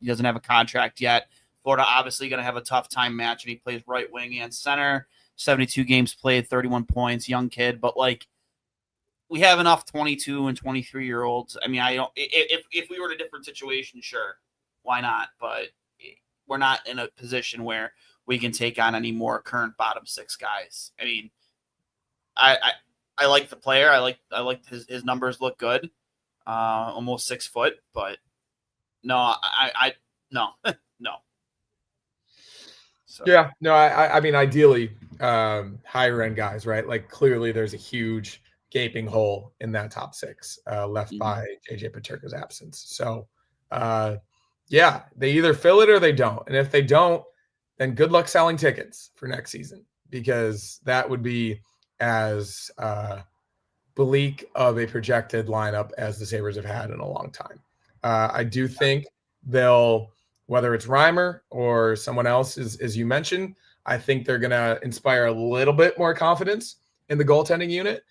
he doesn't have a contract yet. Florida obviously going to have a tough time matching. He plays right wing and center. 72 games played, 31 points, young kid, but we have enough 22 and 23-year-olds. I mean, I don't. If we were in a different situation, sure, why not? But we're not in a position where we can take on any more current bottom six guys. I mean, I like the player. I like his numbers look good. Almost 6 foot, but no, no. So. Yeah, no, I mean, ideally, higher end guys, right? Like clearly, there's a huge gaping hole in that top six left by JJ Peterka's absence. So, yeah, they either fill it or they don't. And if they don't, then good luck selling tickets for next season, because that would be as bleak of a projected lineup as the Sabres have had in a long time. I do think they'll, whether it's Reimer or someone else, as you mentioned, I think they're going to inspire a little bit more confidence in the goaltending unit.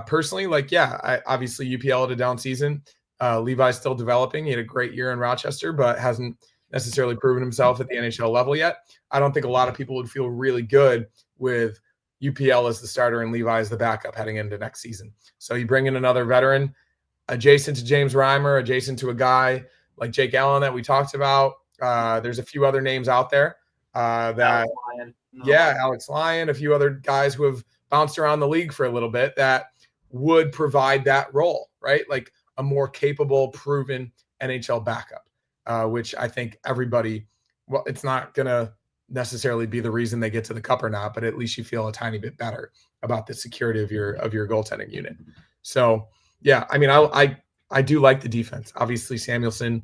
Personally, obviously UPL had a down season. Levi's still developing. He had a great year in Rochester, but hasn't necessarily proven himself at the NHL level yet. I don't think a lot of people would feel really good with UPL as the starter and Levi as the backup heading into next season. So you bring in another veteran adjacent to James Reimer, adjacent to a guy like Jake Allen that we talked about. There's a few other names out there Alex Lyon, a few other guys who have bounced around the league for a little bit that would provide that role, right? Like a more capable, proven NHL backup, which I think everybody, well, it's not going to necessarily be the reason they get to the cup or not, but at least you feel a tiny bit better about the security of your goaltending unit. So, yeah, I mean, I do like the defense. Obviously, Samuelsson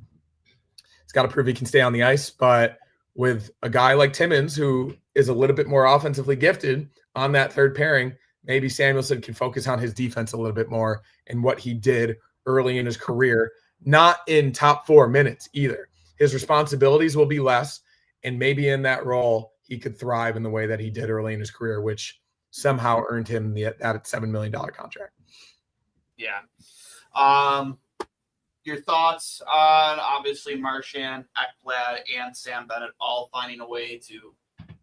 has got to prove he can stay on the ice, but with a guy like Timmins, who is a little bit more offensively gifted on that third pairing, maybe Samuelsson can focus on his defense a little bit more and what he did early in his career, not in top 4 minutes either. His responsibilities will be less, and maybe in that role, he could thrive in the way that he did early in his career, which somehow earned him that $7 million contract. Yeah. Your thoughts on, obviously, Marchand, Ekblad, and Sam Bennett all finding a way to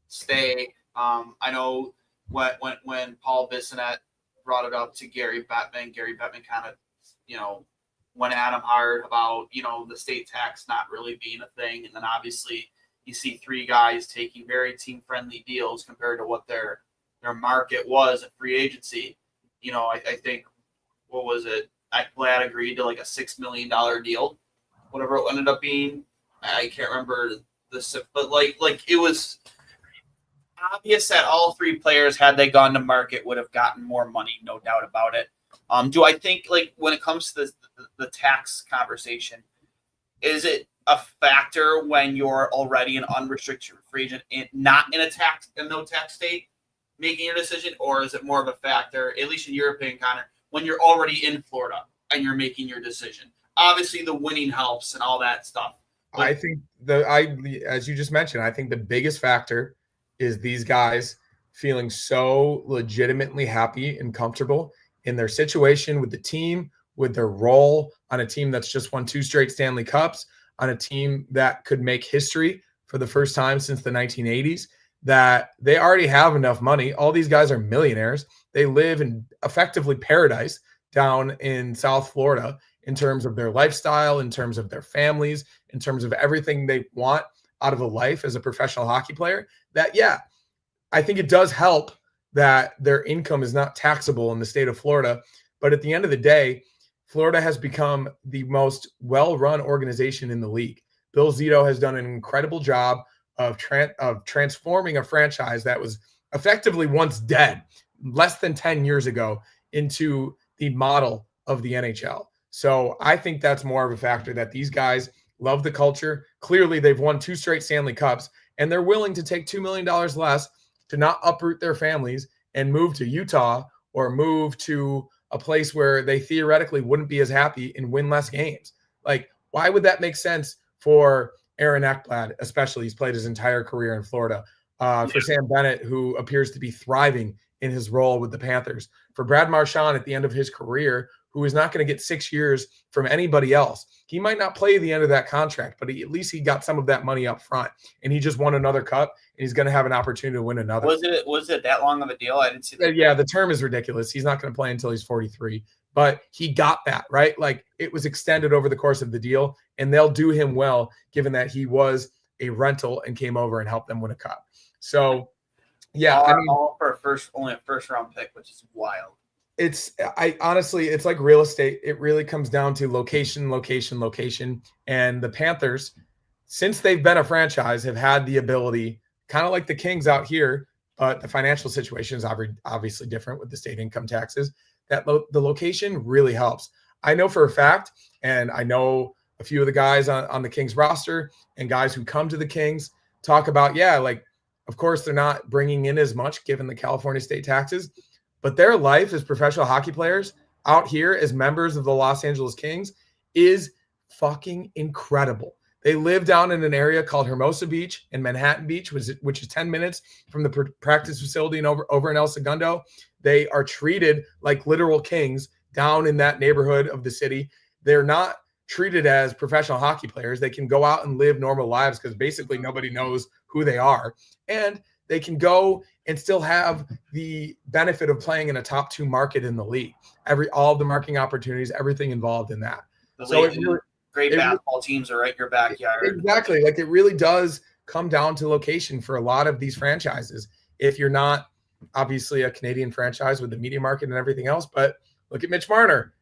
stay. I know when Paul Bissonnette brought it up to Gary Bettman kind of, went at him hard about, the state tax not really being a thing. And then obviously you see 3 guys taking very team-friendly deals compared to what their market was at free agency. I think, what was it? Ekblad agreed to like a $6 million deal, whatever it ended up being. I can't remember this, but like it was obvious that all 3 players, had they gone to market, would have gotten more money, no doubt about it. Do I think, like, when it comes to the tax conversation, is it a factor when you're already an unrestricted free agent and not in a no tax state making your decision, or is it more of a factor, at least in your opinion, Connor, when you're already in Florida and you're making your decision? Obviously, the winning helps and all that stuff. I think as you just mentioned, I think the biggest factor is these guys feeling so legitimately happy and comfortable in their situation with the team, with their role on a team that's just won 2 straight Stanley Cups, on a team that could make history for the first time since the 1980s, that they already have enough money. All these guys are millionaires. They live in effectively paradise down in South Florida in terms of their lifestyle, in terms of their families, in terms of everything they want out of a life as a professional hockey player. That, yeah, I think it does help that their income is not taxable in the state of Florida. But at the end of the day, Florida has become the most well-run organization in the league. Bill Zito has done an incredible job of transforming a franchise that was effectively once dead less than 10 years ago into the model of the NHL. So I think that's more of a factor, that these guys love the culture. Clearly, they've won 2 straight Stanley Cups, and they're willing to take $2 million less to not uproot their families and move to Utah or move to a place where they theoretically wouldn't be as happy and win less games. Like, why would that make sense for Aaron Ekblad, especially? He's played his entire career in Florida. For Sam Bennett, who appears to be thriving in his role with the Panthers. For Brad Marchand at the end of his career, who is not going to get 6 years from anybody else. He might not play the end of that contract, but at least he got some of that money up front, and he just won another cup, and he's going to have an opportunity to win another. Was it that long of a deal? I didn't see that. Yeah, the term is ridiculous. He's not going to play until he's 43, but he got that, right? Like, it was extended over the course of the deal, and they'll do him well, given that he was a rental and came over and helped them win a cup. So, yeah, all for only a first round pick, which is wild. Honestly, it's like real estate. It really comes down to location. And the Panthers, since they've been a franchise, have had the ability, kind of like the Kings out here, but the financial situation is obviously different with the state income taxes, that the location really helps. I know for a fact, and I know a few of the guys on the Kings roster and guys who come to the Kings talk about, of course, they're not bringing in as much given the California state taxes, but their life as professional hockey players out here as members of the Los Angeles Kings is fucking incredible. They live down in an area called Hermosa Beach and Manhattan Beach, which is 10 minutes from the practice facility and over in El Segundo. They are treated like literal kings down in that neighborhood of the city. They're not treated as professional hockey players. They can go out and live normal lives because basically nobody knows who they are. And they can go and still have the benefit of playing in a top 2 market in the league. All of the marketing opportunities, everything involved in that. Great basketball teams are right in your backyard. Exactly. Like it really does come down to location for a lot of these franchises. If you're not obviously a Canadian franchise with the media market and everything else, but look at Mitch Marner.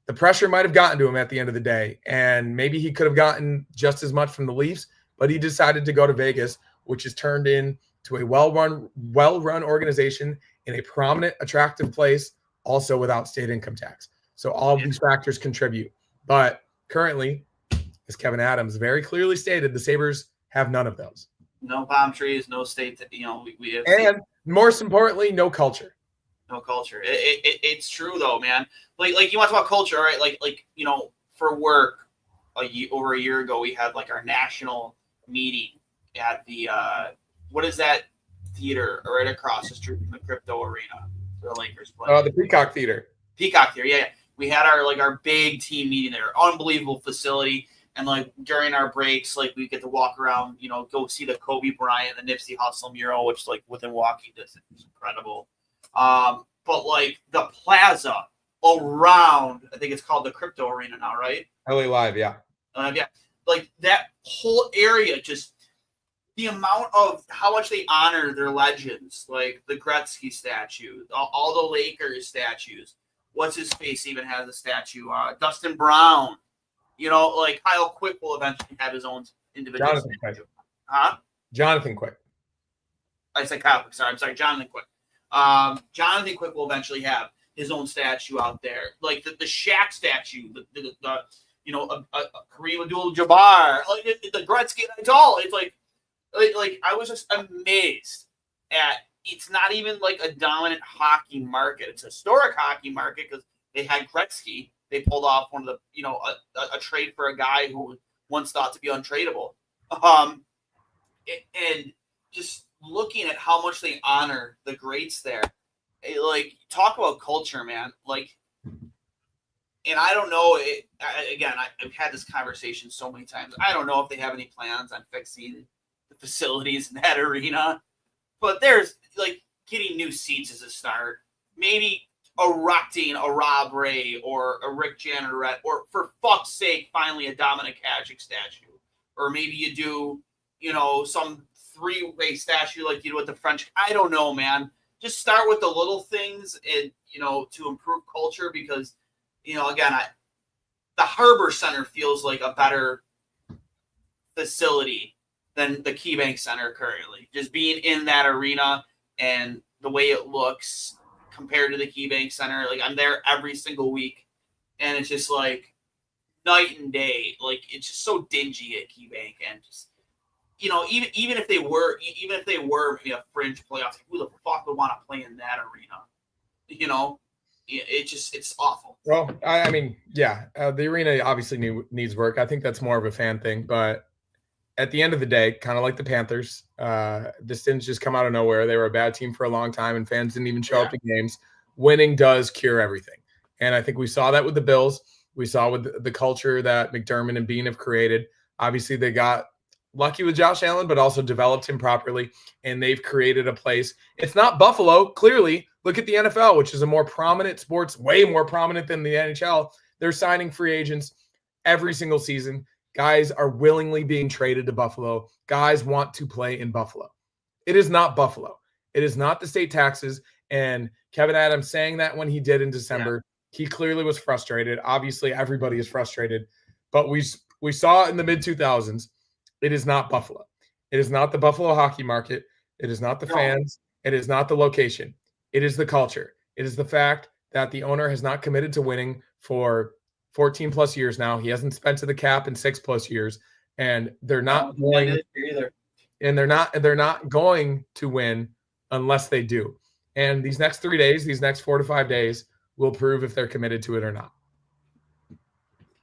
The pressure might have gotten to him at the end of the day, and maybe he could have gotten just as much from the Leafs, but he decided to go to Vegas, which is turned into a well-run organization in a prominent, attractive place, also without state income tax. So all of these factors contribute. But currently, as Kevin Adams very clearly stated, the Sabres have none of those. No palm trees, no state. We have. And most importantly, no culture. No culture. It's true though, man. Like you want to talk about culture, right? Like for work, over a year ago, we had like our national meeting at the what is that theater right across the street from the Crypto Arena, where the Lakers play. The Peacock Theater. Peacock Theater, yeah. We had our big team meeting there. Unbelievable facility. And like during our breaks, like we get to walk around, go see the Kobe Bryant, the Nipsey Hussle mural, which like within walking distance is incredible. But like the plaza around, I think it's called the Crypto Arena now, right? LA Live, yeah. Yeah. Like that whole area, just the amount of how much they honor their legends, like the Gretzky statue, all the Lakers statues. What's his face even has a statue? Dustin Brown. Like Kyle Quick will eventually have his own individual Jonathan statue. Quick. Huh? Jonathan Quick. I said Kyle Quick. Sorry, I'm sorry. Jonathan Quick. Jonathan Quick will eventually have his own statue out there. Like the Shaq statue, the Kareem Abdul-Jabbar, like the Gretzky. It's all. It's like I was just amazed at. It's not even like a dominant hockey market. It's a historic hockey market because they had Gretzky. They pulled off one of the, a trade for a guy who was once thought to be untradeable. And just looking at how much they honor the greats there, talk about culture, man. And I don't know. I've had this conversation so many times. I don't know if they have any plans on fixing the facilities in that arena, but there's getting new seats as a start. Maybe erecting a Rob Ray or a Rick Janneret, or for fuck's sake, finally a Dominic Hasek statue. Or maybe you do, some 3-way statue like you do with the French. I don't know, man. Just start with the little things and, to improve culture because, again, the Harbor Center feels like a better facility than the KeyBank Center currently. Just being in that arena and the way it looks compared to the KeyBank Center. Like I'm there every single week and it's just like night and day. Like it's just so dingy at KeyBank and just, even if they were maybe a fringe playoff, who the fuck would want to play in that arena? It's awful. Well, I mean, yeah, the arena obviously needs work. I think that's more of a fan thing, but at the end of the day, kind of like the Panthers, this didn't just come out of nowhere. They were a bad team for a long time, and fans didn't even show up to games. Winning does cure everything. And I think we saw that with the Bills. We saw with the culture that McDermott and Bean have created. Obviously, they got lucky with Josh Allen, but also developed him properly, and they've created a place. It's not Buffalo, clearly. Look at the NFL, which is a more prominent sports, way more prominent than the NHL. They're signing free agents every single season. Guys are willingly being traded to Buffalo. Guys want to play in Buffalo. It is not Buffalo. It is not the state taxes. And Kevin Adams saying that when he did in December, he clearly was frustrated. Obviously, everybody is frustrated. But we saw in the mid-2000s, it is not Buffalo. It is not the Buffalo hockey market. It is not the fans. It is not the location. It is the culture. It is the fact that the owner has not committed to winning for 14 plus years now. He hasn't spent to the cap in 6+ years, and they're not going either. And they're not going to win unless they do. And these next 3 days, these next 4 to 5 days will prove if they're committed to it or not.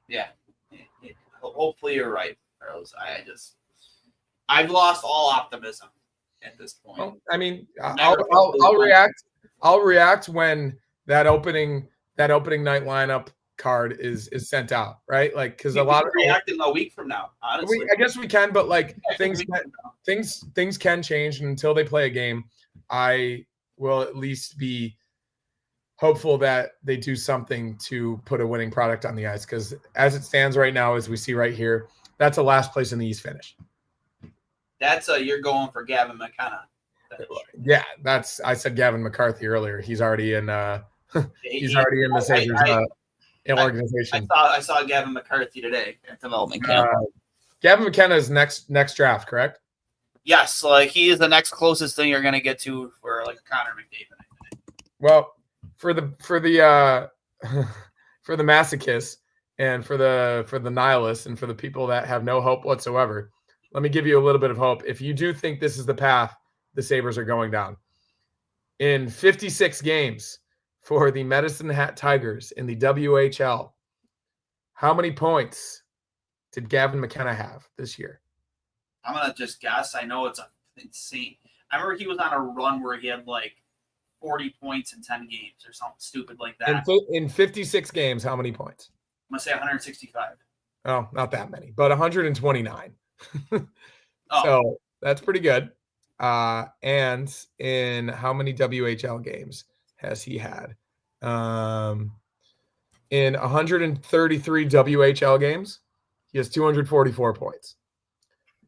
Yeah. Hopefully you're right, Carlos. I've lost all optimism at this point. Well, I mean, Never I'll react. I'll react when that opening night lineup card is sent out, right? Like, because a lot of reacting a week from now. Honestly, I guess we can, but like Yeah, things can change, and until they play a game, I will at least be hopeful that they do something to put a winning product on the ice. Because as it stands right now, as we see right here, that's a last place in the East finish. That's you're going for Gavin McKenna. Yeah, I said Gavin McCarthy earlier. He's already in. He's already in the Sabres organization. I saw Gavin McCarthy today at development camp. Gavin McKenna is next draft, correct? Yes, like he is the next closest thing you're going to get to for like Connor McDavid. I think. Well, for the for the masochists and for the nihilists and for the people that have no hope whatsoever, let me give you a little bit of hope. If you do think this is the path the Sabres are going down, in 56 games for the Medicine Hat Tigers in the WHL, how many points did Gavin McKenna have this year? I'm going to just guess. I know it's insane. I remember he was on a run where he had like 40 points in 10 games or something stupid like that. In 56 games, how many points? I'm going to say 165. Oh, not that many, but 129. Oh. So that's pretty good. And in how many WHL games has he had? In 133 WHL games, he has 244 points.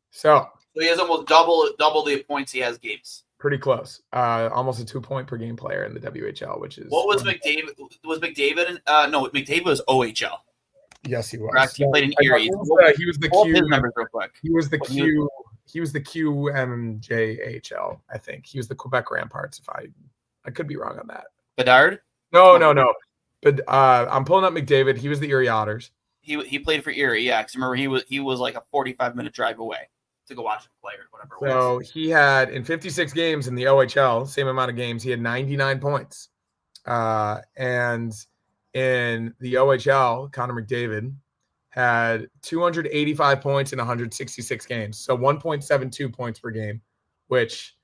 So he has almost double the points he has games. Pretty close. Almost a 2-point per game player in the WHL, which is what was McDavid? Was McDavid? No, McDavid was OHL. Yes, he was. Correct. He played in Erie. He was the Q. His numbers real quick. He was the Q. He was the QMJHL. I think he was the Quebec Ramparts. If I could be wrong on that. Bedard? No. But I'm pulling up McDavid. He was the Erie Otters. He played for Erie. Yeah, because remember he was like a 45-minute drive away to go watch him play or whatever. So he had in 56 games in the OHL, same amount of games. He had 99 points, and in the OHL, Connor McDavid had 285 points in 166 games. So 1.72 points per game, which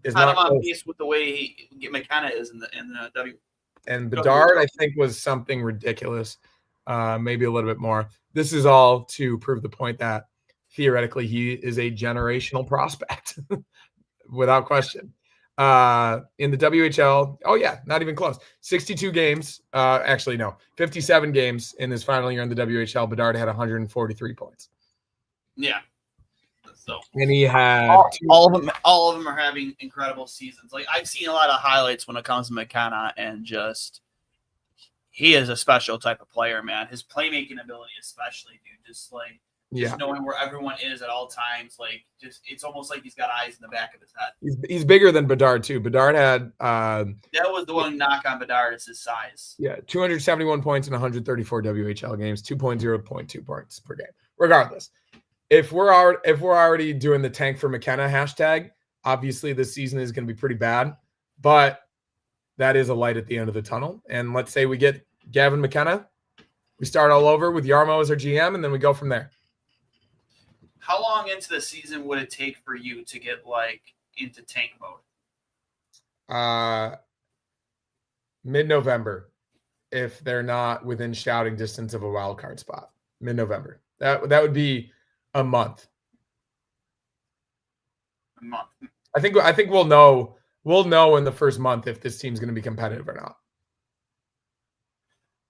is kind not of on pace with the way McKenna is in the W. And Bedard, I think, was something ridiculous, maybe a little bit more. This is all to prove the point that theoretically he is a generational prospect, without question. In the WHL, oh yeah, not even close. 62 games. Actually, no, 57 games in his final year in the WHL. Bedard had 143 points. Yeah. So and he had all of them are having incredible seasons. Like I've seen a lot of highlights when it comes to McKenna, and just he is a special type of player, man. His playmaking ability, especially, dude. Just like knowing where everyone is at all times, like just it's almost like he's got eyes in the back of his head. He's bigger than Bedard too. Bedard had that was the one knock on Bedard is his size. Yeah, 271 points in 134 WHL games, 2.0.2 points per game. Regardless, if we're already doing the tank for McKenna hashtag, obviously this season is going to be pretty bad, but that is a light at the end of the tunnel. And let's say we get Gavin McKenna, we start all over with Yarmo as our GM, and then we go from there. How long into the season would it take for you to get like into tank mode? Mid-November, if they're not within shouting distance of a wild card spot. Mid-November. That would be a month. A month. I think we'll know in the first month if this team's going to be competitive or not.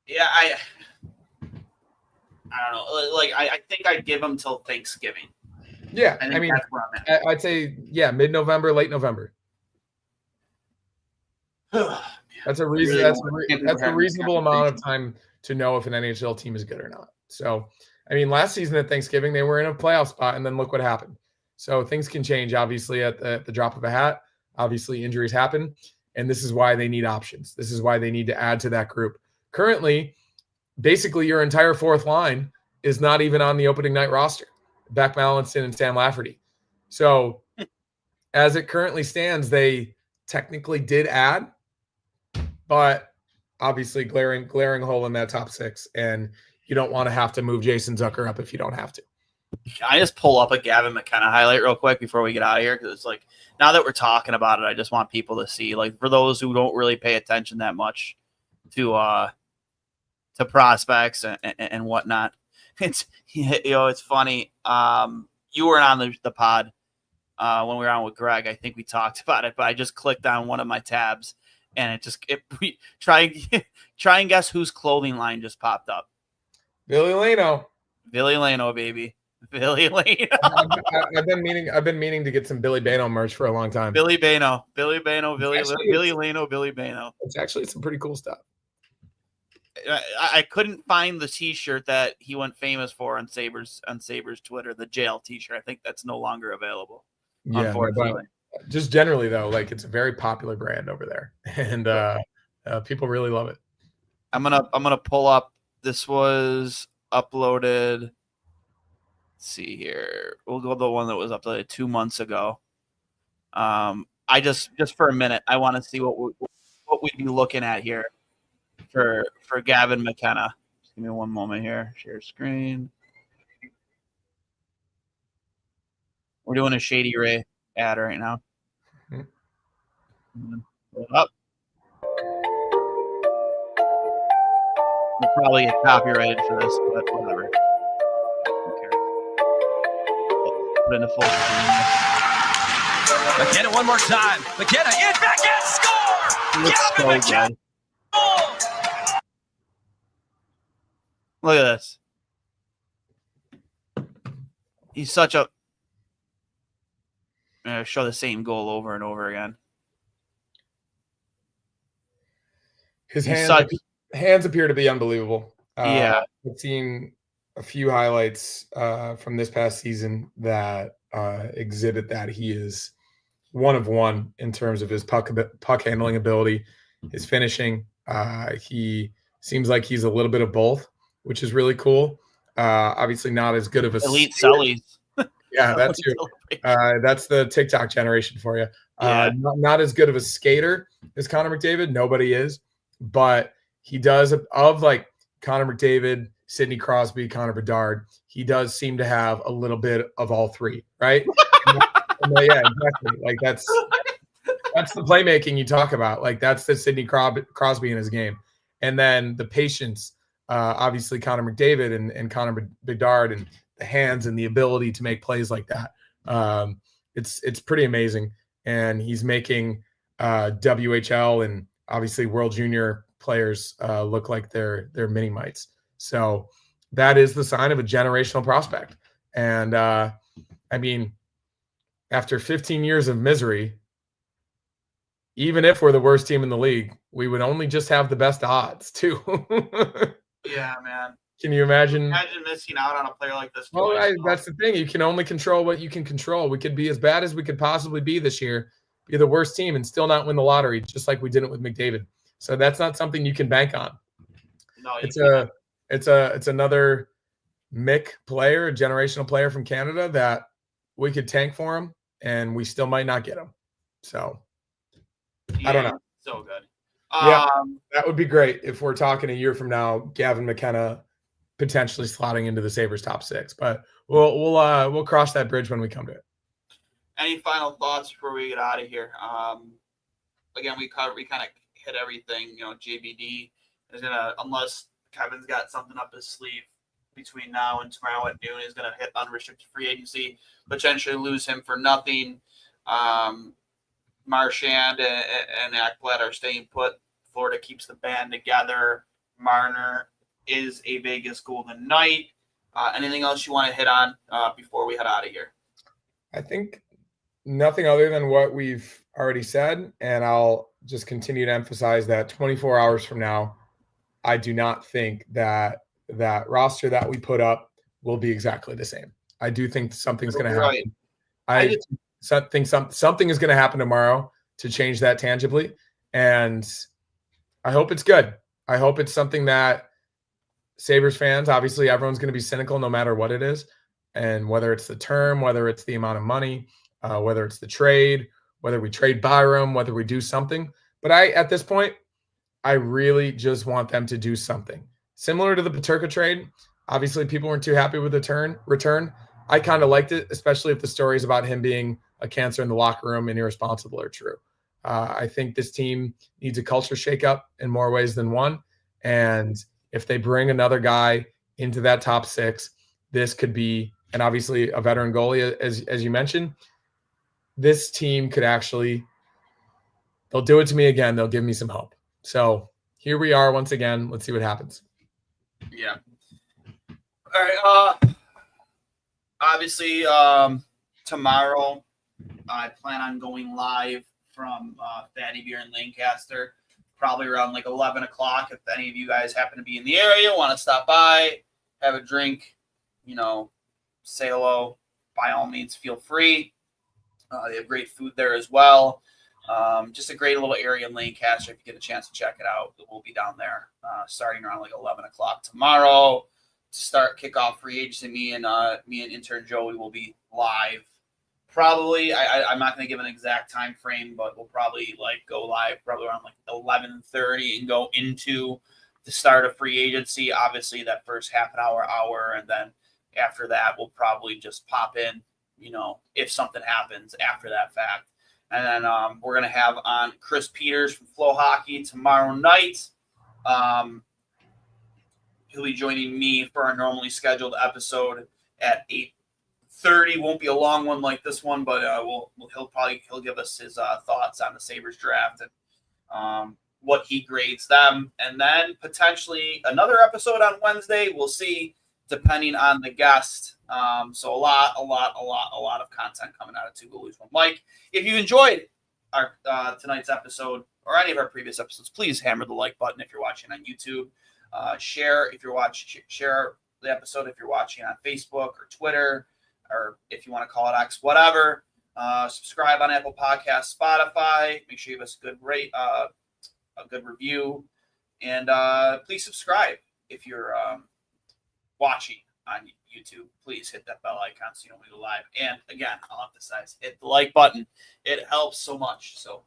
Yeah, I don't know. Like I think I'd give them till Thanksgiving. Yeah, I mean, that's where I'm at. I'd say mid-November, late November. That's a reasonable amount of time to know if an NHL team is good or not. So, I mean, last season at Thanksgiving they were in a playoff spot, and then look what happened. So things can change, obviously, at the drop of a hat. Obviously, injuries happen, and this is why they need options. This is why they need to add to that group. Currently, basically, your entire fourth line is not even on the opening night roster. Beck Mallinson and Sam Lafferty. So, as it currently stands, they technically did add, but obviously glaring hole in that top six. And you don't want to have to move Jason Zucker up if you don't have to. Can I just pull up a Gavin McKenna highlight real quick before we get out of here? Because it's like, now that we're talking about it, I just want people to see, like, for those who don't really pay attention that much to prospects and whatnot. It's, it's funny. You weren't on the pod when we were on with Greg. I think we talked about it, but I just clicked on one of my tabs and try and guess whose clothing line just popped up. Billy Lano, baby. Billy Lano. I've been meaning to get some Billy Bano merch for a long time. Billy Bano, Billy Lano, Billy Bano. It's actually some pretty cool stuff. I couldn't find the T-shirt that he went famous for on Sabres Twitter, the jail T-shirt. I think that's no longer available. Yeah, unfortunately. But just generally though, like it's a very popular brand over there, and people really love it. I'm gonna pull up. This was uploaded. Let's see here. We'll go the one that was uploaded 2 months ago. I just for a minute, I want to see what we'd be looking at here for Gavin McKenna. Just give me one moment here. Share screen. We're doing a Shady Ray ad right now. Pull it up. We'll probably get copyrighted for this, but whatever. Don't care. Put in the full screen. McKenna one more time. McKenna in back and score! Looks so good. Look at this. He's such a... show the same goal over and over again. His hands appear to be unbelievable. Yeah. I've seen a few highlights from this past season that exhibit that he is one of one in terms of his puck handling ability, his finishing. He seems like he's a little bit of both, which is really cool. Obviously not as good of a elite sellies. Yeah, that's you. That's the TikTok generation for you. Yeah. Not as good of a skater as Connor McDavid. Nobody is, but he does, of like Connor McDavid, Sidney Crosby, Connor Bedard, he does seem to have a little bit of all three, right? Yeah, exactly. Like that's the playmaking you talk about. Like that's the Sidney Crosby in his game. And then the patience, obviously Connor McDavid and Connor Bedard, and the hands and the ability to make plays like that. It's pretty amazing. And he's making WHL and obviously World Junior players look like they're mini mites. So that is the sign of a generational prospect. And I mean, after 15 years of misery, even if we're the worst team in the league, we would only just have the best odds too. Yeah, man. Can you imagine? Imagine missing out on a player like this. Well, that's the thing. You can only control what you can control. We could be as bad as we could possibly be this year, be the worst team, and still not win the lottery, just like we didn't with McDavid. So that's not something you can bank on. No, it's another Mick player, a generational player from Canada that we could tank for him, and we still might not get him. So I don't know. So good. Yeah, that would be great if we're talking a year from now, Gavin McKenna potentially slotting into the Sabres top 6. But we'll cross that bridge when we come to it. Any final thoughts before we get out of here? Again, we kind of hit everything. You know, JBD is gonna, unless Kevin's got something up his sleeve between now and tomorrow at noon, is gonna hit unrestricted free agency, potentially lose him for nothing. Marchand and Ekblad are staying put. Florida keeps the band together. Marner is a Vegas Golden Knight. Anything else you want to hit on before we head out of here? I think nothing other than what we've already said, and I'll just continue to emphasize that 24 hours from now, I do not think that roster that we put up will be exactly the same. I do think something's going to happen. I think something is going to happen tomorrow to change that tangibly, and I hope it's good. I hope it's something that Sabres fans, obviously everyone's going to be cynical no matter what it is, and whether it's the term, whether it's the amount of money, whether it's the trade, whether we trade Byram, whether we do something. But at this point, I really just want them to do something. similar to the Peterka trade. Obviously, people weren't too happy with the return. I kind of liked it, especially if the stories about him being a cancer in the locker room and irresponsible are true. I think this team needs a culture shakeup in more ways than one. And if they bring another guy into that top six, this could be, and obviously a veteran goalie, as you mentioned, this team could actually, they'll do it to me again. They'll give me some hope. So here we are once again. Let's see what happens. Yeah. All right. Obviously, tomorrow I plan on going live from Fatty Beer in Lancaster, probably around like 11 o'clock. If any of you guys happen to be in the area, want to stop by, have a drink, say hello, by all means, feel free. They have great food there as well. Just a great little area in Lancaster. If you get a chance to check it out, we'll be down there starting around like 11 o'clock tomorrow to kick off free agency. Me and intern Joey will be live. Probably, I'm not going to give an exact time frame, but we'll probably go live probably around like 11:30 and go into the start of free agency. Obviously, that first half an hour, and then after that, we'll probably just pop in, if something happens after that fact. And then we're going to have on Chris Peters from Flow Hockey tomorrow night. He'll be joining me for our normally scheduled episode at 8:30. Won't be a long one like this one, but he'll give us his thoughts on the Sabres draft and what he grades them. And then potentially another episode on Wednesday. We'll see, depending on the guest. So a lot of content coming out of Two Goalies, One Mic. If you enjoyed our tonight's episode or any of our previous episodes, please hammer the like button if you're watching on YouTube. Share the episode if you're watching on Facebook or Twitter, or if you want to call it X, whatever. Subscribe on Apple Podcasts, Spotify. Make sure you give us a good good review, and please subscribe if you're watching on YouTube. Please hit that bell icon so you don't go live. And again, I'll emphasize, hit the like button. It helps so much. So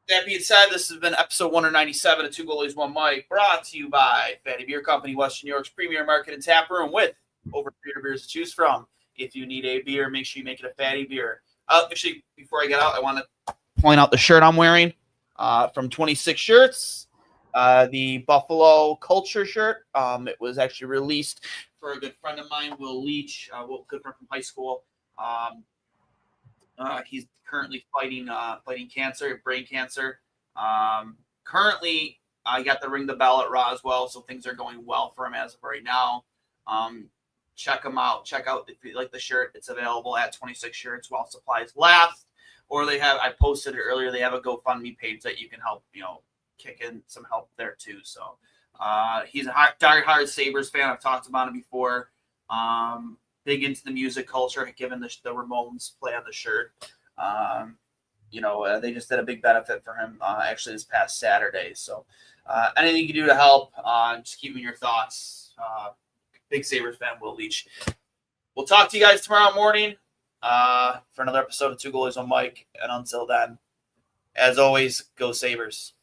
that being said, this has been episode 197 of Two Goalies, One Mic, brought to you by Fatty Beer Company, Western New York's premier market and tap room, with over 300 beers to choose from. If you need a beer, make sure you make it a Fatty Beer. Actually, before I get out, I want to point out the shirt I'm wearing from 26 Shirts, the Buffalo Culture shirt. It was actually released for a good friend of mine, Will Leach, good friend from high school. He's currently fighting cancer, brain cancer. Currently, I got the ring the bell at Roswell, so things are going well for him as of right now. Check him out. Check out if you like the shirt. It's available at 26 Shirts while supplies last. Or I posted it earlier, they have a GoFundMe page that you can help, kick in some help there too. So he's a diehard Sabres fan. I've talked about him before. Big into the music culture, given the Ramones play on the shirt. They just did a big benefit for him actually this past Saturday. So anything you can do to help, just keep in your thoughts. Big Sabres fan, Will Leach. We'll talk to you guys tomorrow morning for another episode of Two Goalies, One Mic. And until then, as always, go Sabres.